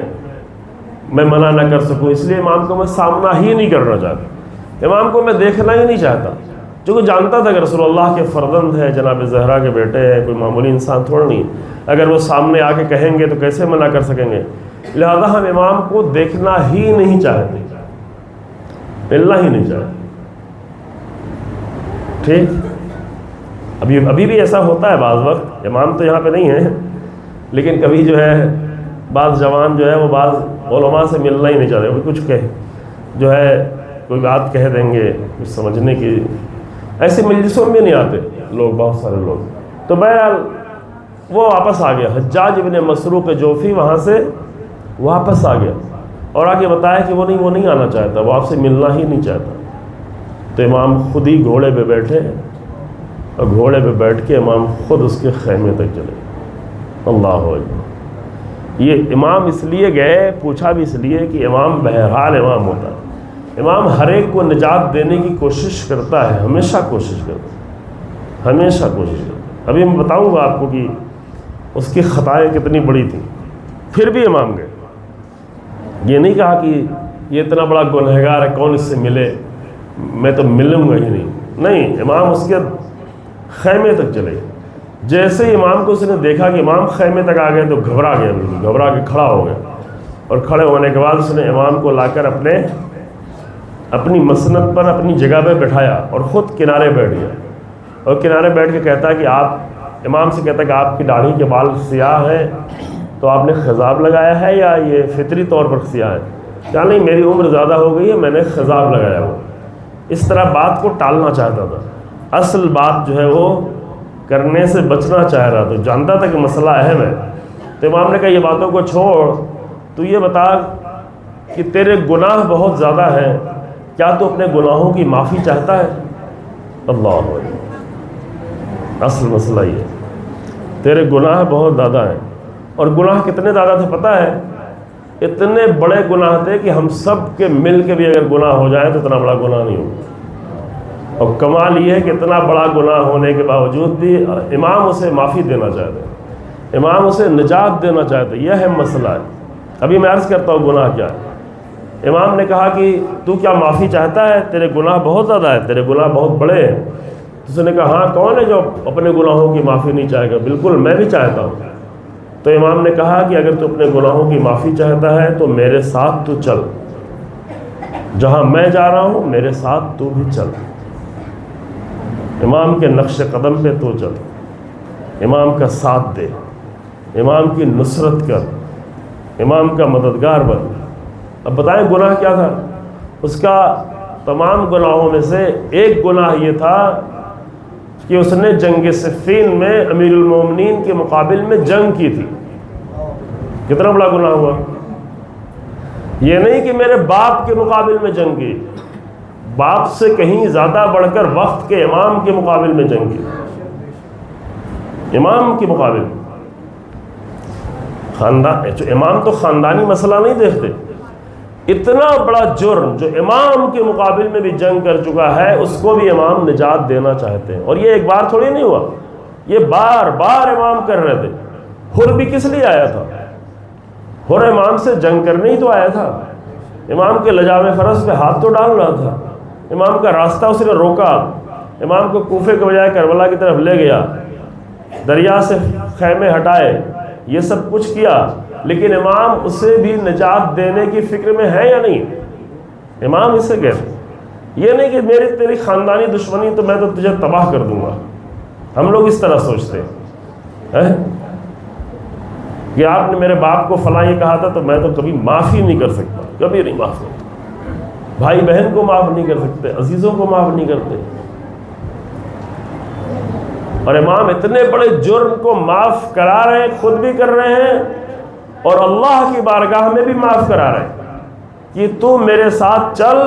S1: منع نہ کر سکوں، اس لیے امام کو میں سامنا ہی نہیں کرنا چاہتا، امام کو میں دیکھنا ہی نہیں چاہتا، چونکہ جانتا تھا کہ رسول اللہ کے فرزند ہے، جناب زہرا کے بیٹے ہیں، کوئی معمولی انسان تھوڑا نہیں، اگر وہ سامنے آ کے کہیں گے تو کیسے منع کر سکیں گے، لہذا ہم امام کو دیکھنا ہی نہیں چاہتے، ملنا ہی نہیں چاہتے۔ ٹھیک، ابھی بھی ایسا ہوتا ہے بعض وقت، امام تو یہاں پہ نہیں ہے، لیکن کبھی جو ہے بعض جوان جو ہے وہ بعض علماء سے ملنا ہی نہیں چاہتے، وہ کچھ جو ہے کوئی بات کہہ دیں گے کچھ سمجھنے کی، ایسے مجلسوں میں نہیں آتے لوگ، بہت سارے لوگ۔ تو بہرحال وہ واپس آ گیا، حجاج ابن مسروق جوفی وہاں سے واپس آ گیا اور آگے بتایا کہ وہ نہیں آنا چاہتا، وہ آپ سے ملنا ہی نہیں چاہتا۔ تو امام خود ہی گھوڑے پہ بیٹھے اور گھوڑے پہ بیٹھ کے امام خود اس کے خیمے تک چلے۔ اللہ اکبر۔ یہ امام اس لیے گئے، پوچھا بھی اس لیے کہ امام بہرحال امام ہوتا ہے، امام ہر ایک کو نجات دینے کی کوشش کرتا ہے، ہمیشہ کوشش کرتا ہے، ہمیشہ کوشش کرتا ہے۔ ابھی میں بتاؤں گا آپ کو کہ اس کی خطائیں کتنی بڑی تھیں، پھر بھی امام گئے۔ یہ نہیں کہا کہ یہ اتنا بڑا گنہگار ہے، کون اس سے ملے، میں تو ملوں گا ہی نہیں، امام اس کے خیمے تک چلے۔ جیسے ہی امام کو اس نے دیکھا کہ امام خیمے تک آ گئے تو گھبرا گیا، بالکل گھبرا کے کھڑا ہو گیا، اور کھڑے ہونے کے بعد اس نے امام کو لا کر اپنی مسند پر اپنی جگہ پہ بٹھایا اور خود کنارے بیٹھ گیا، اور کنارے بیٹھ کے کہتا کہ آپ، امام سے کہتا کہ آپ کی داڑھی کے بال سیاہ ہیں تو آپ نے خضاب لگایا ہے یا یہ فطری طور پر سیاہ ہے؟ کیا نہیں، میری عمر زیادہ ہو گئی ہے، میں نے خضاب لگایا ہوا۔ اس طرح بات کو ٹالنا چاہتا تھا، اصل بات جو ہے وہ کرنے سے بچنا چاہ رہا تھا، جانتا تھا کہ مسئلہ اہم ہے۔ تو امام نے کہا یہ باتوں کو چھوڑ، تو یہ بتا کہ تیرے گناہ بہت زیادہ ہیں، کیا تو اپنے گناہوں کی معافی چاہتا ہے؟ اللہ اکبر، اصل مسئلہ یہ ہے، تیرے گناہ بہت زیادہ ہیں، اور گناہ کتنے زیادہ تھے پتہ ہے؟ اتنے بڑے گناہ تھے کہ ہم سب کے مل کے بھی اگر گناہ ہو جائے تو اتنا بڑا گناہ نہیں ہوگا۔ اور کمال یہ ہے کہ اتنا بڑا گناہ ہونے کے باوجود بھی امام اسے معافی دینا چاہتے ہیں، امام اسے نجات دینا چاہتے ہیں، یہ اہم مسئلہ ہے۔ ابھی میں عرض کرتا ہوں گناہ کیا ہے۔ امام نے کہا کہ تو کیا معافی چاہتا ہے؟ تیرے گناہ بہت زیادہ ہے، تیرے گناہ بہت بڑے ہیں۔ تو اس نے کہا ہاں، کون ہے جو اپنے گناہوں کی معافی نہیں چاہے گا؟ بالکل، میں بھی چاہتا ہوں۔ تو امام نے کہا کہ اگر تو اپنے گناہوں کی معافی چاہتا ہے تو میرے ساتھ تو چل، جہاں میں جا رہا ہوں میرے ساتھ تو بھی چل، امام کے نقش قدم پہ تو چل، امام کا ساتھ دے، امام کی نصرت کر، امام کا مددگار بن۔ اب بتائیں گناہ کیا تھا اس کا؟ تمام گناہوں میں سے ایک گناہ یہ تھا کہ اس نے جنگ صفین میں امیر المومنین کے مقابل میں جنگ کی تھی۔ کتنا بڑا گناہ ہوا؟ یہ نہیں کہ میرے باپ کے مقابل میں جنگ کی، باپ سے کہیں زیادہ بڑھ کر وقت کے امام کے مقابل میں جنگ کی، امام کے مقابل۔ امام تو خاندانی مسئلہ نہیں دیکھتے، اتنا بڑا جرم جو امام کے مقابل میں بھی جنگ کر چکا ہے اس کو بھی امام نجات دینا چاہتے ہیں۔ اور یہ ایک بار تھوڑی نہیں ہوا، یہ بار بار امام کر رہے تھے۔ حر بھی کس لیے آیا تھا؟ حر امام سے جنگ کرنے ہی تو آیا تھا، امام کے لجام فرس پہ ہاتھ تو ڈال رہا تھا، امام کا راستہ اس نے روکا، امام کو کوفے کے بجائے کربلا کی طرف لے گیا، دریا سے خیمے ہٹائے، یہ سب کچھ کیا، لیکن امام اسے بھی نجات دینے کی فکر میں ہے یا نہیں؟ امام اسے کہتے یہ نہیں کہ میری تیری خاندانی دشمنی تو میں تو تجھے تباہ کر دوں گا. ہم لوگ اس طرح سوچتے ہیں کہ آپ نے میرے باپ کو فلاں یہ کہا تھا تو میں تو کبھی معافی نہیں کر سکتا، کبھی نہیں معاف کرتا. بھائی بہن کو معاف نہیں کر سکتے، عزیزوں کو معاف نہیں کرتے. اور امام اتنے بڑے جرم کو معاف کرا رہے ہیں، خود بھی کر رہے ہیں اور اللہ کی بارگاہ میں بھی معاف کرا رہے ہیں کہ تو میرے ساتھ چل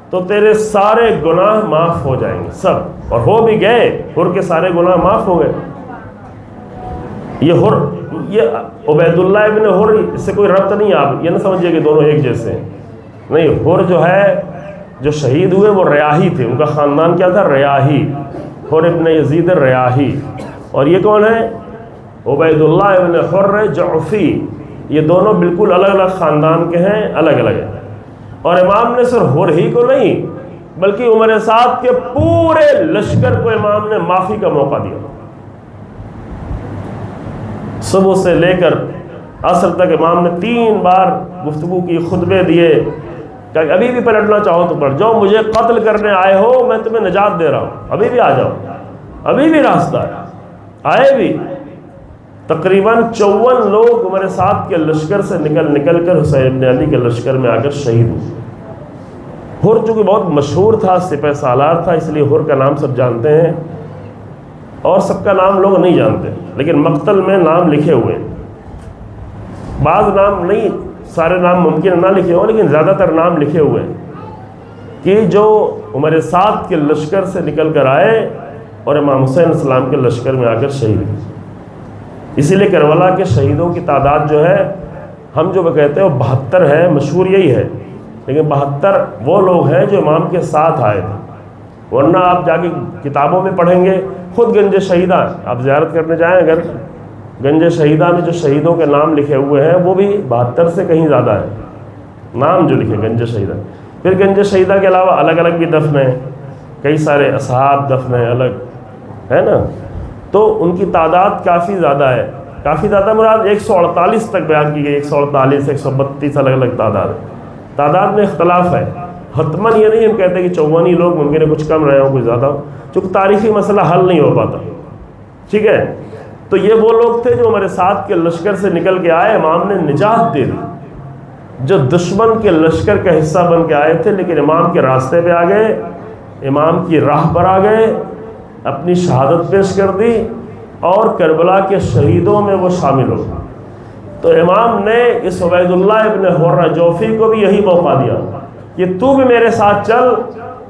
S1: تو تیرے سارے گناہ معاف ہو جائیں گے سب. اور ہو بھی گئے، حر کے سارے گناہ معاف ہو گئے. یہ عبید اللہ ابن حر، اس سے کوئی ربط نہیں. آپ یہ نہ سمجھیے کہ دونوں ایک جیسے ہیں، نہیں. حر جو ہے، جو شہید ہوئے وہ ریاحی تھے، ان کا خاندان کیا تھا؟ ریاحی. حر ابن یزید ریاحی. اور یہ کون ہے؟ عبید اللہ ابن حر جعفی. یہ دونوں بالکل الگ الگ خاندان کے ہیں، الگ الگ ہیں. اور امام نے صرف حر ہی کو نہیں بلکہ عمر سعد کے پورے لشکر کو امام نے معافی کا موقع دیا. صبح سے لے کر عصر تک امام نے 3 بار گفتگو کی، خطبے دیے کہ ابھی بھی پلٹنا چاہو تو پلٹ جاؤ، مجھے قتل کرنے آئے ہو میں تمہیں نجات دے رہا ہوں، ابھی بھی آ جاؤ، ابھی بھی راستہ ہے. آئے بھی. تقریباً 54 لوگ عمر سعد کے لشکر سے نکل کر حسین ابن علی کے لشکر میں آ کر شہید ہوئے. حر چونکہ بہت مشہور تھا، سپہ سالار تھا، اس لیے حر کا نام سب جانتے ہیں اور سب کا نام لوگ نہیں جانتے، لیکن مقتل میں نام لکھے ہوئے ہیں. بعض نام نہیں، سارے نام ممکن نہ لکھے ہوں لیکن زیادہ تر نام لکھے ہوئے ہیں کہ جو عمر سعد کے لشکر سے نکل کر آئے اور امام حسین علیہ السلام کے لشکر میں آ کر شہید ہوئے. اسی لیے کربلا کے شہیدوں کی تعداد جو ہے، ہم جو کہتے ہیں وہ 72 ہے، مشہور یہی ہے، لیکن 72 وہ لوگ ہیں جو امام کے ساتھ آئے تھے. ورنہ آپ جا کے کتابوں میں پڑھیں گے، خود گنج شہیدہ آپ زیارت کرنے جائیں اگر، گنج شہیدہ میں جو شہیدوں کے نام لکھے ہوئے ہیں وہ بھی 72 سے کہیں زیادہ ہے نام جو لکھے گنج شہیدہ. پھر گنج شہیدہ کے علاوہ الگ الگ بھی دفن ہیں، کئی سارے اصحاب دفن ہیں الگ، ہے نا. تو ان کی تعداد کافی زیادہ ہے. کافی زیادہ مراد 148 تک بیان کی گئی، 148 132 الگ الگ تعداد ہے. تعداد میں اختلاف ہے، حتماً یہ نہیں ہم کہتے کہ 54 ہی لوگ، ممکن ہے کچھ کم رہے ہوں کچھ زیادہ ہو، چونکہ تاریخی مسئلہ حل نہیں ہو پاتا. ٹھیک ہے. تو یہ وہ لوگ تھے جو ہمارے ساتھ کے لشکر سے نکل کے آئے، امام نے نجات دے دی. جو دشمن کے لشکر کا حصہ بن کے آئے تھے لیکن امام کے راستے پہ آ گئے، امام کی راہ پر آ گئے، اپنی شہادت پیش کر دی اور کربلا کے شہیدوں میں وہ شامل ہو. تو امام نے اس عبید اللہ ابن حر جوفی کو بھی یہی موقع دیا کہ تو بھی میرے ساتھ چل،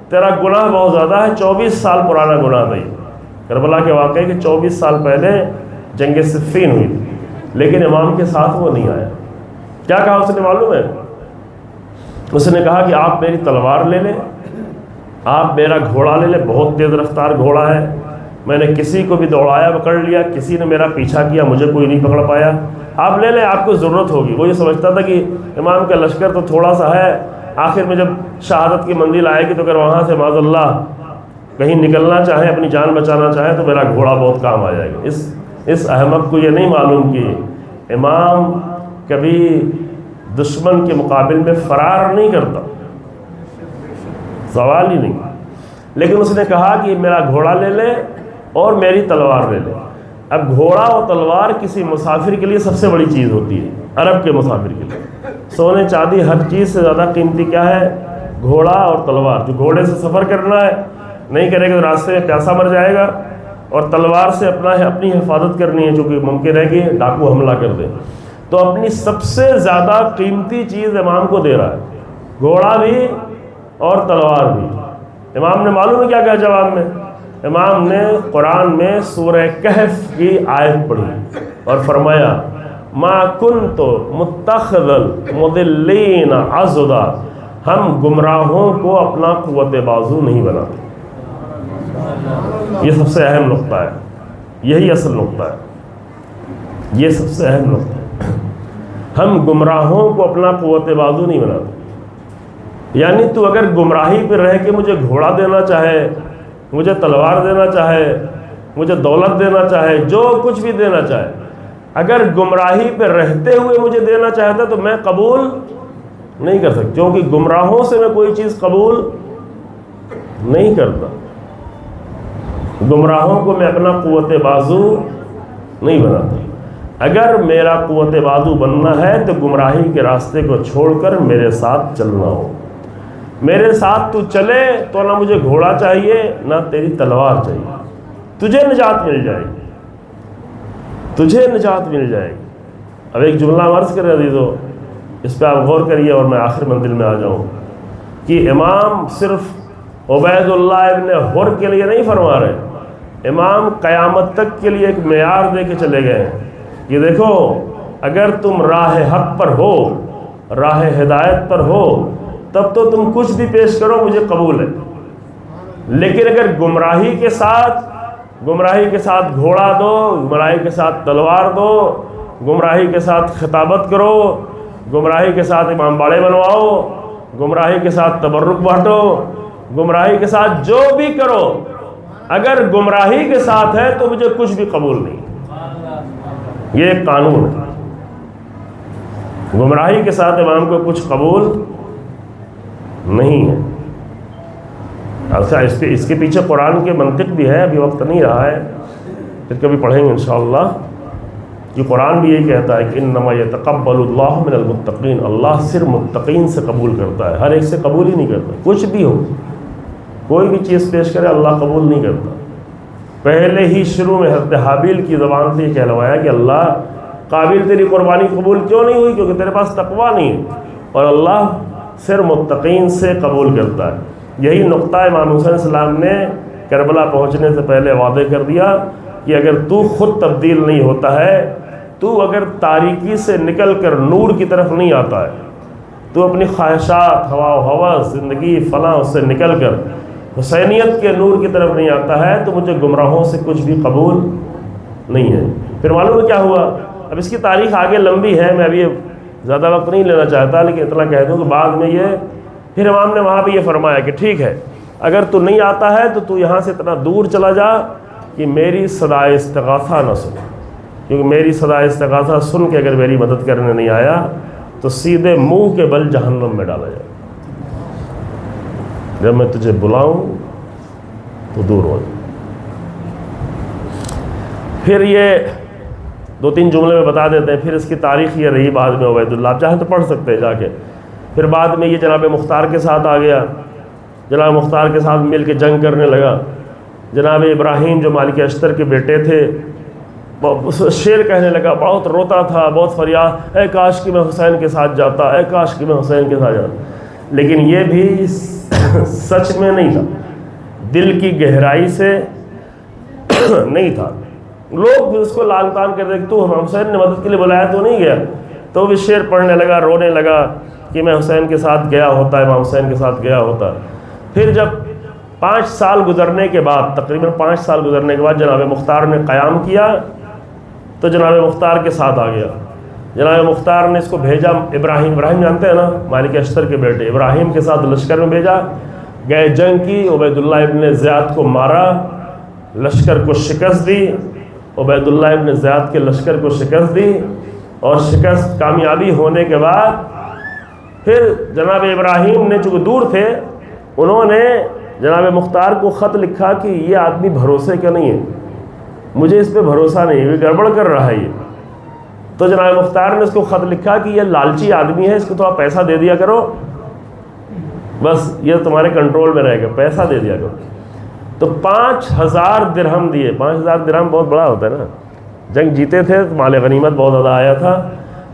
S1: تیرا گناہ بہت زیادہ ہے. 24 سال پرانا گناہ تھا کربلا کے واقعے کے 24 سال پہلے جنگ صفین ہوئی تھی، لیکن امام کے ساتھ وہ نہیں آیا. کیا کہا اس نے معلوم ہے؟ اس نے کہا کہ آپ میری تلوار لے لیں، آپ میرا گھوڑا لے لیں، بہت تیز رفتار گھوڑا ہے، میں نے کسی کو بھی دوڑایا پکڑ لیا، کسی نے میرا پیچھا کیا مجھے کوئی نہیں پکڑ پایا، آپ لے لیں، آپ کو ضرورت ہوگی. وہ یہ سمجھتا تھا کہ امام کا لشکر تو تھوڑا سا ہے، آخر میں جب شہادت کی منزل آئے گی تو اگر وہاں سے معاذ اللہ کہیں نکلنا چاہے، اپنی جان بچانا چاہے تو میرا گھوڑا بہت کام آ جائے گا. اس احمق کو یہ نہیں معلوم کہ امام کبھی دشمن کے مقابل میں فرار نہیں کرتا، سوال ہی نہیں. لیکن اس نے کہا کہ میرا گھوڑا لے لے اور میری تلوار لے لے. اب گھوڑا اور تلوار کسی مسافر کے لیے سب سے بڑی چیز ہوتی ہے، عرب کے مسافر کے لیے. سونے چاندی ہر چیز سے زیادہ قیمتی کیا ہے؟ گھوڑا اور تلوار. جو گھوڑے سے سفر کرنا ہے نہیں کرے گا تو راستے میں پیاسا مر جائے گا، اور تلوار سے اپنی حفاظت کرنی ہے، جو کہ ممکن ہے کہ ڈاکو حملہ کر دے. تو اپنی سب سے زیادہ قیمتی چیز امام کو دے رہا ہے، گھوڑا بھی اور تلوار بھی. امام نے معلوم ہے کیا کہا جواب میں؟ امام نے قرآن میں سورہ کہف کی آیت پڑھی اور فرمایا ما کنت متخذ المضلین عضدا، ہم گمراہوں کو اپنا قوت بازو نہیں بناتے. یہ سب سے اہم نقطہ ہے، یہی اصل نقطہ ہے، یہ سب سے اہم نقطہ ہے. ہم گمراہوں کو اپنا قوت بازو نہیں بناتے. یعنی تو اگر گمراہی پہ رہ کے مجھے گھوڑا دینا چاہے، مجھے تلوار دینا چاہے، مجھے دولت دینا چاہے، جو کچھ بھی دینا چاہے، اگر گمراہی پہ رہتے ہوئے مجھے دینا چاہتا تو میں قبول نہیں کر سکتا، کیونکہ گمراہوں سے میں کوئی چیز قبول نہیں کرتا۔ گمراہوں کو میں اپنا قوت بازو نہیں بناتا۔ اگر میرا قوت بازو بننا ہے تو گمراہی کے راستے کو چھوڑ کر میرے ساتھ چلنا ہو۔ میرے ساتھ تو چلے تو نہ مجھے گھوڑا چاہیے نہ تیری تلوار چاہیے، تجھے نجات مل جائے گی، تجھے نجات مل جائے گی۔ اب ایک جملہ عرض کریں عزیزو، اس پہ آپ غور کریے اور میں آخر منزل میں آ جاؤں، کہ امام صرف عبید اللہ ابن حر کے لیے نہیں فرما رہے، امام قیامت تک کے لیے ایک معیار دے کے چلے گئے ہیں کہ دیکھو اگر تم راہ حق پر ہو، راہ ہدایت پر ہو، تب تو تم کچھ بھی پیش کرو مجھے قبول ہے، لیکن اگر گمراہی کے ساتھ گھوڑا دو، گمراہی کے ساتھ تلوار دو، گمراہی کے ساتھ خطابت کرو، گمراہی کے ساتھ امام باڑے بنواؤ، گمراہی کے ساتھ تبرک بانٹو، گمراہی کے ساتھ جو بھی کرو، اگر گمراہی کے ساتھ ہے تو مجھے کچھ بھی قبول نہیں۔ یہ ایک قانون ہے، گمراہی کے ساتھ امام کو کچھ قبول نہیں ہے۔ اچھا، اس کے پیچھے قرآن کے منطق بھی ہے، ابھی وقت نہیں رہا ہے، پھر کبھی پڑھیں گے انشاءاللہ، کہ قرآن بھی یہی کہتا ہے کہ انما یتقبل اللہ من المتقین، اللہ صرف متقین سے قبول کرتا ہے، ہر ایک سے قبول ہی نہیں کرتا۔ کچھ بھی ہو، کوئی بھی چیز پیش کرے اللہ قبول نہیں کرتا۔ پہلے ہی شروع میں حضرت حابیل کی زبان سے یہ کہلوایا کہ اللہ قابل تیری قربانی قبول کیوں نہیں ہوئی؟ کیونکہ تیرے پاس تقویٰ نہیں ہے، اور اللہ صرف متقین سے قبول کرتا ہے۔ یہی نقطہ امام حسین علیہ السلام نے کربلا پہنچنے سے پہلے وعدے کر دیا کہ اگر تو خود تبدیل نہیں ہوتا ہے، تو اگر تاریکی سے نکل کر نور کی طرف نہیں آتا ہے، تو اپنی خواہشات، ہوا و ہوس، زندگی فلاں اس سے نکل کر حسینیت کے نور کی طرف نہیں آتا ہے، تو مجھے گمراہوں سے کچھ بھی قبول نہیں ہے۔ پھر معلوم ہے کیا ہوا؟ اب اس کی تاریخ آگے لمبی ہے، میں ابھی زیادہ وقت نہیں لینا چاہتا، لیکن اتنا کہہ دوں کہ بعد میں یہ پھر امام نے وہاں پہ یہ فرمایا کہ ٹھیک ہے، اگر تو نہیں آتا ہے تو تو یہاں سے اتنا دور چلا جا کہ میری صدائے استغاثہ نہ سن، کیونکہ میری صدائے استغاثہ سن کے اگر میری مدد کرنے نہیں آیا تو سیدھے منہ کے بل جہنم میں ڈالا جائے، جب میں تجھے بلاؤں تو دور ہو جائے۔ پھر یہ 2-3 جملے میں بتا دیتے ہیں، پھر اس کی تاریخ یہ رہی بعد میں عبید اللہ، آپ چاہیں تو پڑھ سکتے ہیں جا کے۔ پھر بعد میں یہ جناب مختار کے ساتھ آ گیا، جناب مختار کے ساتھ مل کے جنگ کرنے لگا۔ جناب ابراہیم جو مالک اشتر کے بیٹے تھے، شعر کہنے لگا، بہت روتا تھا، بہت فریاد، اے کاش کہ میں حسین کے ساتھ جاتا، اے کاش کہ میں حسین کے ساتھ جاتا، لیکن یہ بھی سچ میں نہیں تھا، دل کی گہرائی سے نہیں تھا۔ لوگ بھی اس کو لعن طعن کر رہے کہ تو حسین نے مدد کے لیے بلایا تو نہیں گیا، تو بھی شعر پڑھنے لگا، رونے لگا کہ میں حسین کے ساتھ گیا ہوتا، امام حسین کے ساتھ گیا ہوتا۔ پھر جب 5 سال گزرنے کے بعد، تقریباً 5 سال گزرنے کے بعد جناب مختار نے قیام کیا، تو جناب مختار کے ساتھ آ گیا۔ جناب مختار نے اس کو بھیجا، ابراہیم جانتے ہیں نا، مالک اشتر کے بیٹے، ابراہیم کے ساتھ لشکر میں بھیجا، گئے جنگ کی، عبید اللہ ابن زیاد کو مارا، لشکر کو شکست دی، عبید اللہ ابن زیاد کے لشکر کو شکست دی، اور شکست کامیابی ہونے کے بعد پھر جناب ابراہیم نے، چونکہ دور تھے، انہوں نے جناب مختار کو خط لکھا کہ یہ آدمی بھروسے کا نہیں ہے، مجھے اس پہ بھروسہ نہیں، یہ گڑبڑ کر رہا ہے یہ۔ تو جناب مختار نے اس کو خط لکھا کہ یہ لالچی آدمی ہے، اس کو تھوڑا پیسہ دے دیا کرو، بس یہ تمہارے کنٹرول میں رہے گا، پیسہ دے دیا کرو۔ تو 5000 درہم دیے۔ 5000 درہم بہت بڑا ہوتا ہے نا، جنگ جیتے تھے، مال غنیمت بہت زیادہ آیا تھا،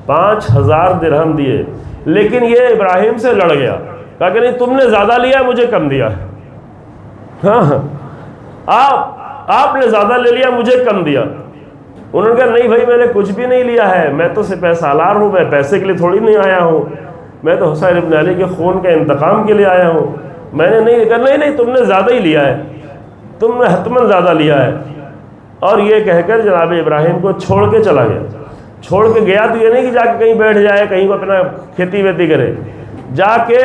S1: 5000 درہم دیے، لیکن یہ ابراہیم سے لڑ گیا، کہا کہ نہیں تم نے زیادہ لیا، مجھے کم دیا ہے، ہاں آپ نے زیادہ لے لیا، مجھے کم دیا۔ انہوں نے کہا نہیں بھائی، میں نے کچھ بھی نہیں لیا ہے، میں تو سپہ سالار ہوں، میں پیسے کے لیے تھوڑی نہیں آیا ہوں، میں تو حسین ابن علی کے خون کے انتقام کے لیے آیا ہوں، میں نے نہیں کہا، نہیں تم نے زیادہ ہی لیا ہے، تم نے حتماً زیادہ لیا ہے۔ اور یہ کہہ کر جناب ابراہیم کو چھوڑ کے چلا گیا۔ چھوڑ کے گیا تو یہ نہیں کہ جا کے کہیں بیٹھ جائے، کہیں کو اپنا کھیتی ویتی کرے، جا کے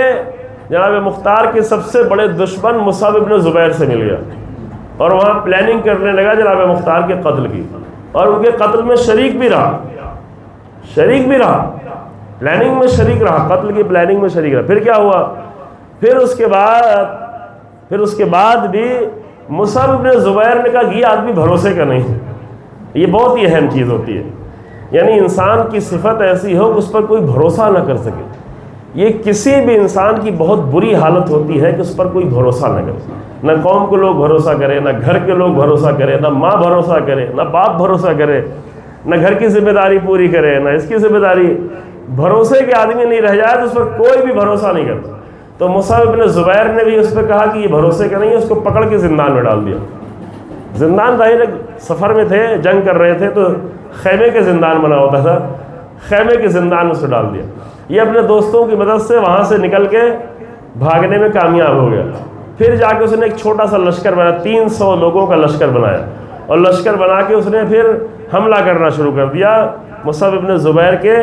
S1: جناب مختار کے سب سے بڑے دشمن مصعب ابن زبیر سے مل گیا۔ اور وہاں پلاننگ کرنے لگا جناب مختار کے قتل کی، اور ان کے قتل میں شریک بھی رہا، پلاننگ میں شریک رہا، قتل کی پلاننگ میں شریک رہا۔ پھر کیا ہوا؟ پھر اس کے بعد بھی مصعب بن زبیر نے کہا کہ یہ آدمی بھروسے کا نہیں۔ یہ بہت ہی اہم چیز ہوتی ہے، یعنی انسان کی صفت ایسی ہو کہ اس پر کوئی بھروسہ نہ کر سکے۔ یہ کسی بھی انسان کی بہت بری حالت ہوتی ہے کہ اس پر کوئی بھروسہ نہ کرے، نہ قوم کو لوگ بھروسہ کرے، نہ گھر کے لوگ بھروسہ کرے، نہ ماں بھروسہ کرے، نہ باپ بھروسہ کرے، نہ گھر کی ذمہ داری پوری کرے، نہ اس کی ذمہ داری۔ بھروسے کے آدمی نہیں رہ جائے تو اس پر کوئی بھی بھروسہ نہیں کرتا۔ تو مصعب بن زبیر نے بھی اس پہ کہا کہ یہ بھروسے کا نہیں ہے، اس کو پکڑ کے زندان میں ڈال دیا۔ زندان ظاہر سفر میں تھے، جنگ کر رہے تھے، تو خیمے کے زندان بنا ہوتا تھا، خیمے کے زندان میں اسے ڈال دیا۔ یہ اپنے دوستوں کی مدد سے وہاں سے نکل کے بھاگنے میں کامیاب ہو گیا۔ پھر جا کے اس نے ایک چھوٹا سا لشکر بنایا، 300 لوگوں کا لشکر بنایا، اور لشکر بنا کے اس نے پھر حملہ کرنا شروع کر دیا، مصعب بن زبیر کے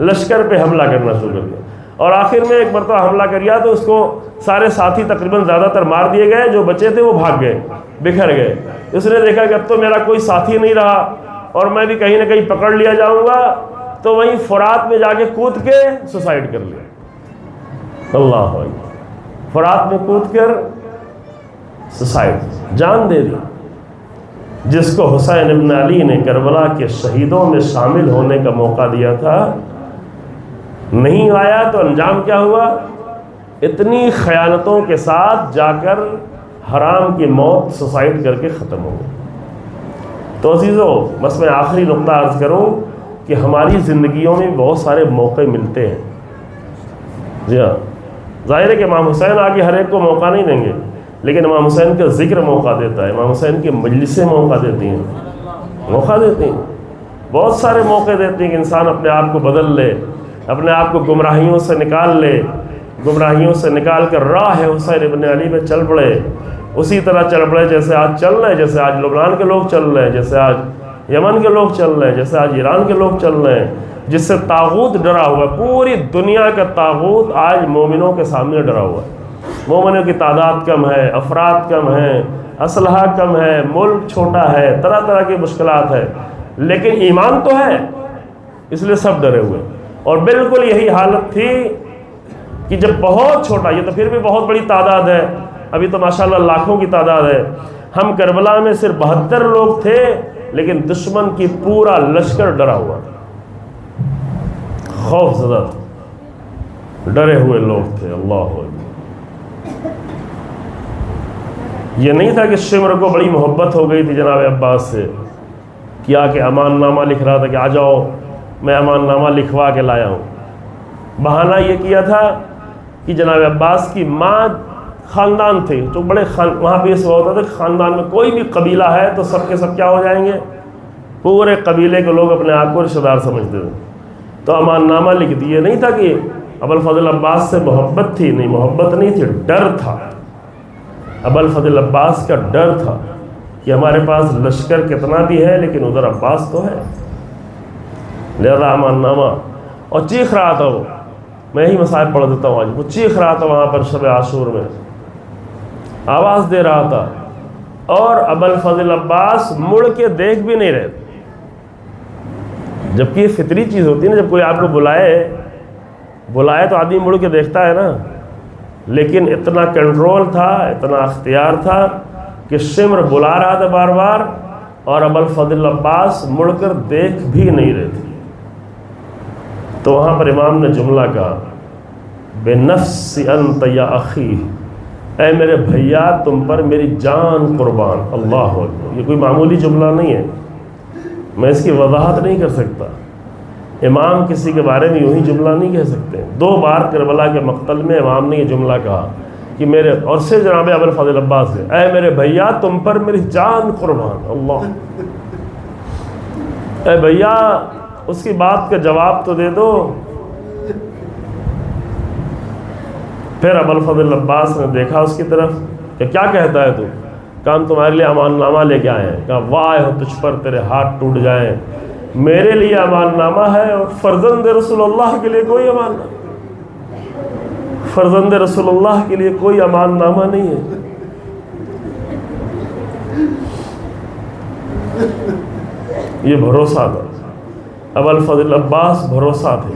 S1: لشکر پہ حملہ کرنا شروع کر دیا۔ اور آخر میں ایک مرتبہ حملہ کیا تو اس کو سارے ساتھی تقریباً زیادہ تر مار دیے گئے، جو بچے تھے وہ بھاگ گئے، بکھر گئے۔ اس نے دیکھا کہ اب تو میرا کوئی ساتھی نہیں رہا اور میں بھی کہیں نہ کہیں پکڑ لیا جاؤں گا، تو وہیں فرات میں جا کے کود کے سوسائڈ کر لیا۔ اللہ اکبر، فرات میں کود کر سوسائڈ، جان دے دی۔ جس کو حسین ابن علی نے کربلا کے شہیدوں میں شامل ہونے کا موقع دیا تھا، نہیں آیا تو انجام کیا ہوا؟ اتنی خیانتوں کے ساتھ جا کر حرام کی موت سوسائڈ کر کے ختم ہو گئی۔ تو عزیزو، بس میں آخری نقطہ عرض کروں کہ ہماری زندگیوں میں بہت سارے موقع ملتے ہیں۔ جی ہاں، ظاہر ہے کہ امام حسین آگے ہر ایک کو موقع نہیں دیں گے، لیکن امام حسین کا ذکر موقع دیتا ہے، امام حسین کی مجلسیں موقع دیتی ہیں، بہت سارے موقع دیتے ہیں کہ انسان اپنے آپ کو بدل لے، اپنے آپ کو گمراہیوں سے نکال لے، گمراہیوں سے نکال کر راہ حسین ابن علی میں چل پڑے، اسی طرح چل پڑے جیسے آج چل رہے ہیں، جیسے آج لبنان کے لوگ چل رہے ہیں، جیسے آج یمن کے لوگ چل رہے ہیں، جیسے آج ایران کے لوگ چل رہے ہیں، جس سے طاغوت ڈرا ہوا ہے۔ پوری دنیا کا طاغوت آج مومنوں کے سامنے ڈرا ہوا ہے۔ مومنوں کی تعداد کم ہے، افراد کم ہیں، اسلحہ کم ہے، ملک چھوٹا ہے، طرح طرح کی مشکلات ہے، لیکن ایمان تو ہے، اس لیے سب ڈرے ہوئے۔ اور بالکل یہی حالت تھی کہ جب بہت چھوٹا، یہ تو پھر بھی بہت بڑی تعداد ہے، ابھی تو ماشاءاللہ لاکھوں کی تعداد ہے، ہم کربلا میں صرف 72 لوگ تھے، لیکن دشمن کی پورا لشکر ڈرا ہوا تھا، خوف زدہ تھا، ڈرے ہوئے لوگ تھے۔ اللہ اکبر۔ یہ نہیں تھا کہ شمر کو بڑی محبت ہو گئی تھی جناب عباس سے، کیا کہ امان نامہ لکھ رہا تھا کہ آ جاؤ میں امان نامہ لکھوا کے لایا ہوں۔ بہانہ یہ کیا تھا کہ جناب عباس کی ماں خاندان تھے، جو بڑے وہاں پہ اس ہوتا تھا کہ خاندان میں کوئی بھی قبیلہ ہے تو سب کے سب کیا ہو جائیں گے، پورے قبیلے کے لوگ اپنے آپ کو رشتہ دار سمجھتے تھے، تو امان نامہ لکھ دیے۔ نہیں تھا کہ ابوالفضل عباس سے محبت تھی، نہیں، محبت نہیں تھی، ڈر تھا۔ ابوالفضل عباس کا ڈر تھا کہ ہمارے پاس لشکر کتنا بھی ہے لیکن ادھر عباس تو ہے، لہذا امان نامہ۔ اور چیخ رہا تھا وہ، میں ہی مصائب پڑھ دیتا ہوں آج، وہ چیخ رہا تھا وہاں پر شب عاشور میں، آواز دے رہا تھا، اور ابوالفضل عباس مڑ کے دیکھ بھی نہیں رہے، جبکہ یہ فطری چیز ہوتی ہے نا، جب کوئی آپ کو بلائے تو آدمی مڑ کے دیکھتا ہے نا، لیکن اتنا کنٹرول تھا، اتنا اختیار تھا کہ شمر بلا رہا تھا بار بار، اور ابوالفضل عباس مڑ کر دیکھ بھی نہیں رہے تھے۔ تو وہاں پر امام نے جملہ کہا، بِنَفْسِ أَنْتَ يَا أَخِي، اے میرے بھیا تم پر میری جان قربان۔ اللہ اکبر، یہ کوئی معمولی جملہ نہیں ہے، میں اس کی وضاحت نہیں کر سکتا۔ امام کسی کے بارے میں یوں ہی جملہ نہیں کہہ سکتے۔ 2 بار کربلا کے مقتل میں امام نے یہ جملہ کہا کہ میرے، اور سے جناب ابوالفضل عباس سے، اے میرے بھیا تم پر میری جان قربان۔ اللہ، اے بھیا اس کی بات کا جواب تو دے دو۔ پھر ابوالفضل عباس نے دیکھا اس کی طرف کہ کیا کہتا ہے تو، کہا ہم تمہارے لیے امان نامہ لے کے آئے ہیں۔ کہا واہ ہو تجھ پر تیرے ہاتھ ٹوٹ جائیں، میرے لیے امان نامہ ہے اور فرزند رسول اللہ کے لیے کوئی امان نامہ، فرزند رسول اللہ کے لیے کوئی امان نامہ نہیں ہے۔ یہ بھروسہ تھا۔ ابوالفضل عباس بھروسہ تھے،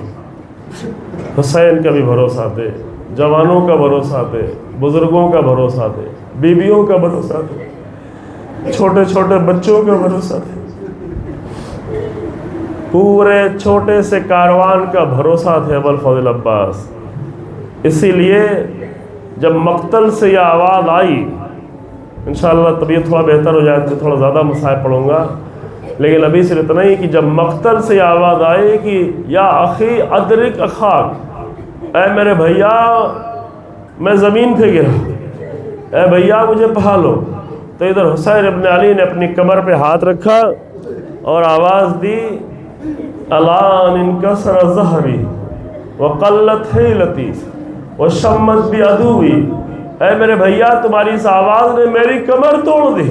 S1: حسین کا بھی بھروسہ تھے، جوانوں کا بھروسہ تھے، بزرگوں کا بھروسہ تھے، بیویوں کا بھروسہ تھے، چھوٹے چھوٹے بچوں کا بھروسہ تھے، پورے چھوٹے سے کاروان کا بھروسہ تھے ابوالفضل عباس۔ اسی لیے جب مقتل سے یہ آواز آئی، انشاءاللہ طبیعت تھوڑا بہتر ہو جائے تو تھوڑا زیادہ مسائل پڑھوں گا، لیکن ابھی صرف اتنا ہی کہ جب مقتل سے یہ آواز آئی کہ یا اخی ادرک اخاک، اے میرے بھیا میں زمین پہ گرا، اے بھیا مجھے پالو، تو ادھر حسین ابن علی نے اپنی کمر پہ ہاتھ رکھا اور آواز دی الان انکسر ظہری وقلت حیلتی وشمت بعدوی، اے میرے بھیا تمہاری اس آواز نے میری کمر توڑ دی،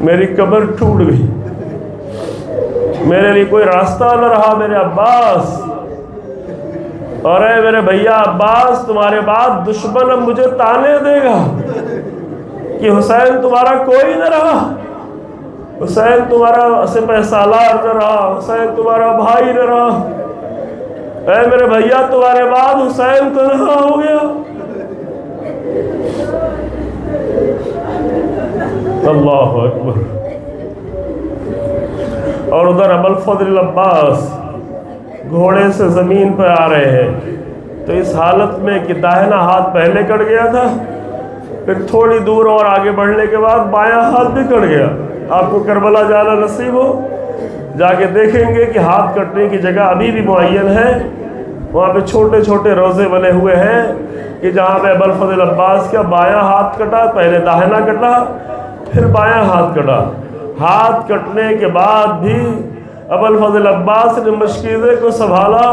S1: میری کمر ٹوٹ گئی، میرے لیے کوئی راستہ نہ رہا میرے عباس، اور اے میرے بھیا عباس تمہارے بعد دشمن اب مجھے تانے دے گا کہ حسین تمہارا کوئی نہ رہا، حسین تمہارا سپہ سالار نہ رہا، حسین تمہارا بھائی نہ رہا، اے میرے بھیا تمہارے بعد حسین تنہا ہو گیا۔ اللہ اکبر۔ اور ادھر ابوالفضل عباس گھوڑے سے زمین پہ آ رہے ہیں، تو اس حالت میں کہ داہنا ہاتھ پہلے کٹ گیا تھا، پھر تھوڑی دور اور آگے بڑھنے کے بعد بایاں ہاتھ بھی کٹ گیا۔ آپ کو کربلا جانا نصیب ہو، جا کے دیکھیں گے کہ ہاتھ کٹنے کی جگہ ابھی بھی معین ہے، وہاں پہ چھوٹے چھوٹے روزے بنے ہوئے ہیں کہ جہاں پہ ابوالفضل عباس کا بایاں ہاتھ کٹا، پہلے داہنا کٹا پھر بایاں ہاتھ کٹا۔ ہاتھ کٹنے کے بعد بھی ابوالفضل عباس نے مشکیزے کو سنبھالا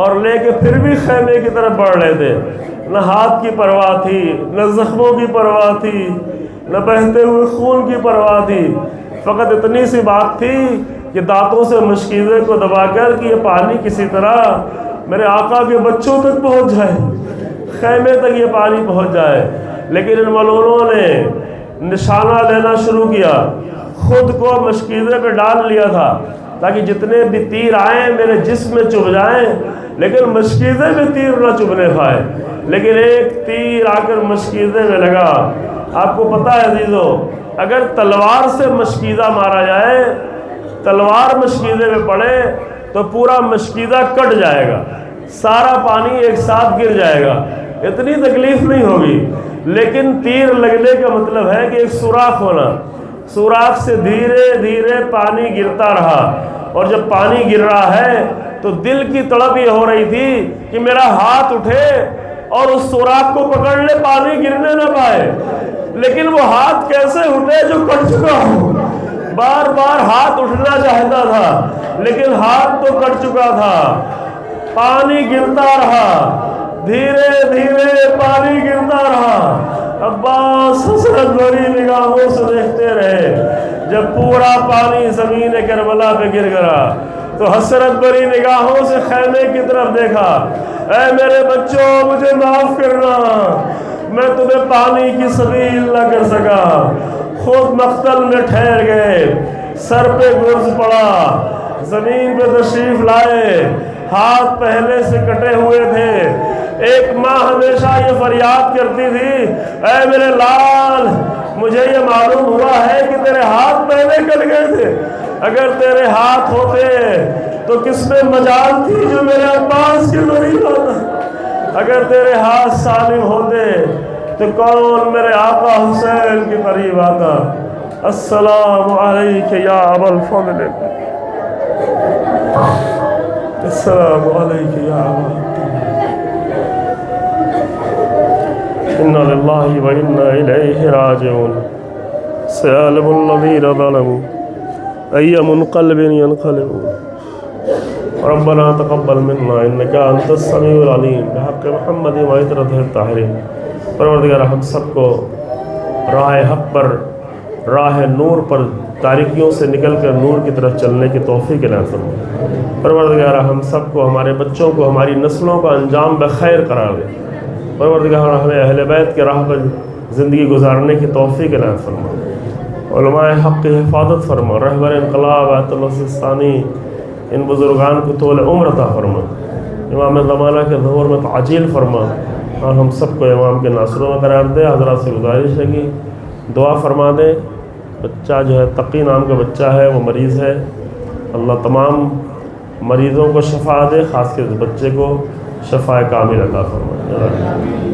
S1: اور لے کے پھر بھی خیمے کی طرف بڑھ رہے تھے، نہ ہاتھ کی پرواہ تھی، نہ زخموں کی پرواہ تھی، نہ بہتے ہوئے خون کی پرواہ تھی، فقط اتنی سی بات تھی کہ دانتوں سے مشکیزے کو دبا کر کہ یہ پانی کسی طرح میرے آقا کے بچوں تک پہنچ جائے، خیمے تک یہ پانی پہنچ جائے۔ لیکن ان ملعونوں نے نشانہ لینا شروع کیا، خود کو مشکیزے پہ ڈال لیا تھا تاکہ جتنے بھی تیر آئیں میرے جسم میں چبھ جائیں، لیکن مشکیزے میں تیر نہ چبھنے پائے۔ لیکن ایک تیر آ کر مشکیزے میں لگا۔ آپ کو پتہ ہے عزیزو، اگر تلوار سے مشکیزہ مارا جائے، تلوار مشکیزے میں پڑے تو پورا مشکیزہ کٹ جائے گا، سارا پانی ایک ساتھ گر جائے گا، اتنی تکلیف نہیں ہوگی۔ لیکن تیر لگنے کا مطلب ہے کہ ایک سوراخ ہونا، سوراخ سے دھیرے دھیرے پانی گرتا رہا، اور جب پانی گر رہا ہے تو دل کی تڑپ یہ ہو رہی تھی کہ میرا ہاتھ اٹھے اور اس سوراخ کو پکڑ لے، پانی گرنے نہ پائے۔ لیکن وہ ہاتھ کیسے اٹھے جو کٹ چکا ہو؟ بار بار ہاتھ اٹھنا چاہتا تھا لیکن ہاتھ تو کٹ چکا تھا۔ پانی گرتا رہا، دھیرے دھیرے پانی گرتا رہا۔ عباس حسرت بھری نگاہوں سے دیکھتے رہے۔ جب پورا پانی زمین کربلا پہ گر گیا تو حسرت بھری نگاہوں سے خیمے کی طرف دیکھا۔ اے میرے بچوں مجھے معاف کرنا، میں تمہیں پانی کی سبیل نہ کر سکا۔ خود مقتل میں ٹھہر گئے، سر پہ گرز پڑا، زمین پہ تشریف لائے، ہاتھ پہلے سے کٹے ہوئے تھے۔ ایک ماں ہمیشہ یہ فریاد کرتی تھی، اے میرے لال مجھے یہ معلوم ہوا ہے کہ تیرے ہاتھ پہلے کٹ گئے تھے، اگر تیرے ہاتھ ہوتے تو کس میں مجال تھی جو میرے عباس کے قریب آتا، اگر تیرے ہاتھ سالم ہوتے تو کون میرے آقا حسین کے قریب آتا۔ السلام علیک یا ابا الفضل، السلام علیک یا ابا، انا للہ و انا الیہ راجعون۔ سیعلم الذین ظلموا ای منقلب ینقلبون۔ ربنا تقبل منا انک انت السمیع العلیم بحق محمد و عطرتہ الطاہرین۔ پروردگار ہم سب کو راہ حق پر، راہ نور پر، تاریکیوں سے نکل کر نور کی طرف چلنے کی توفیق عطا فرما۔ پروردگار ہم سب کو، ہمارے بچوں کو، ہماری نسلوں کا انجام بخیر قرار دے۔ پروردگار ہمیں اہل بیت کے راہ پر زندگی گزارنے کی توفیق عنایت فرما، علماء حق کی حفاظت فرما، رہبر انقلاب آیت اللہ سستانی ان بزرگان کو طول عمر عطا فرما، امام زمانہ کے ظہور میں تعجیل فرما، اور ہم سب کو امام کے ناصروں میں قرار دے۔ حضرات سے گزارش ہے کہ دعا فرما دیں۔ بچہ جو ہے تقی نام کا بچہ ہے، وہ مریض ہے، اللہ تمام مریضوں کو شفا دے، خاص کر اس بچے کو شفا کامل عطا فرمائے۔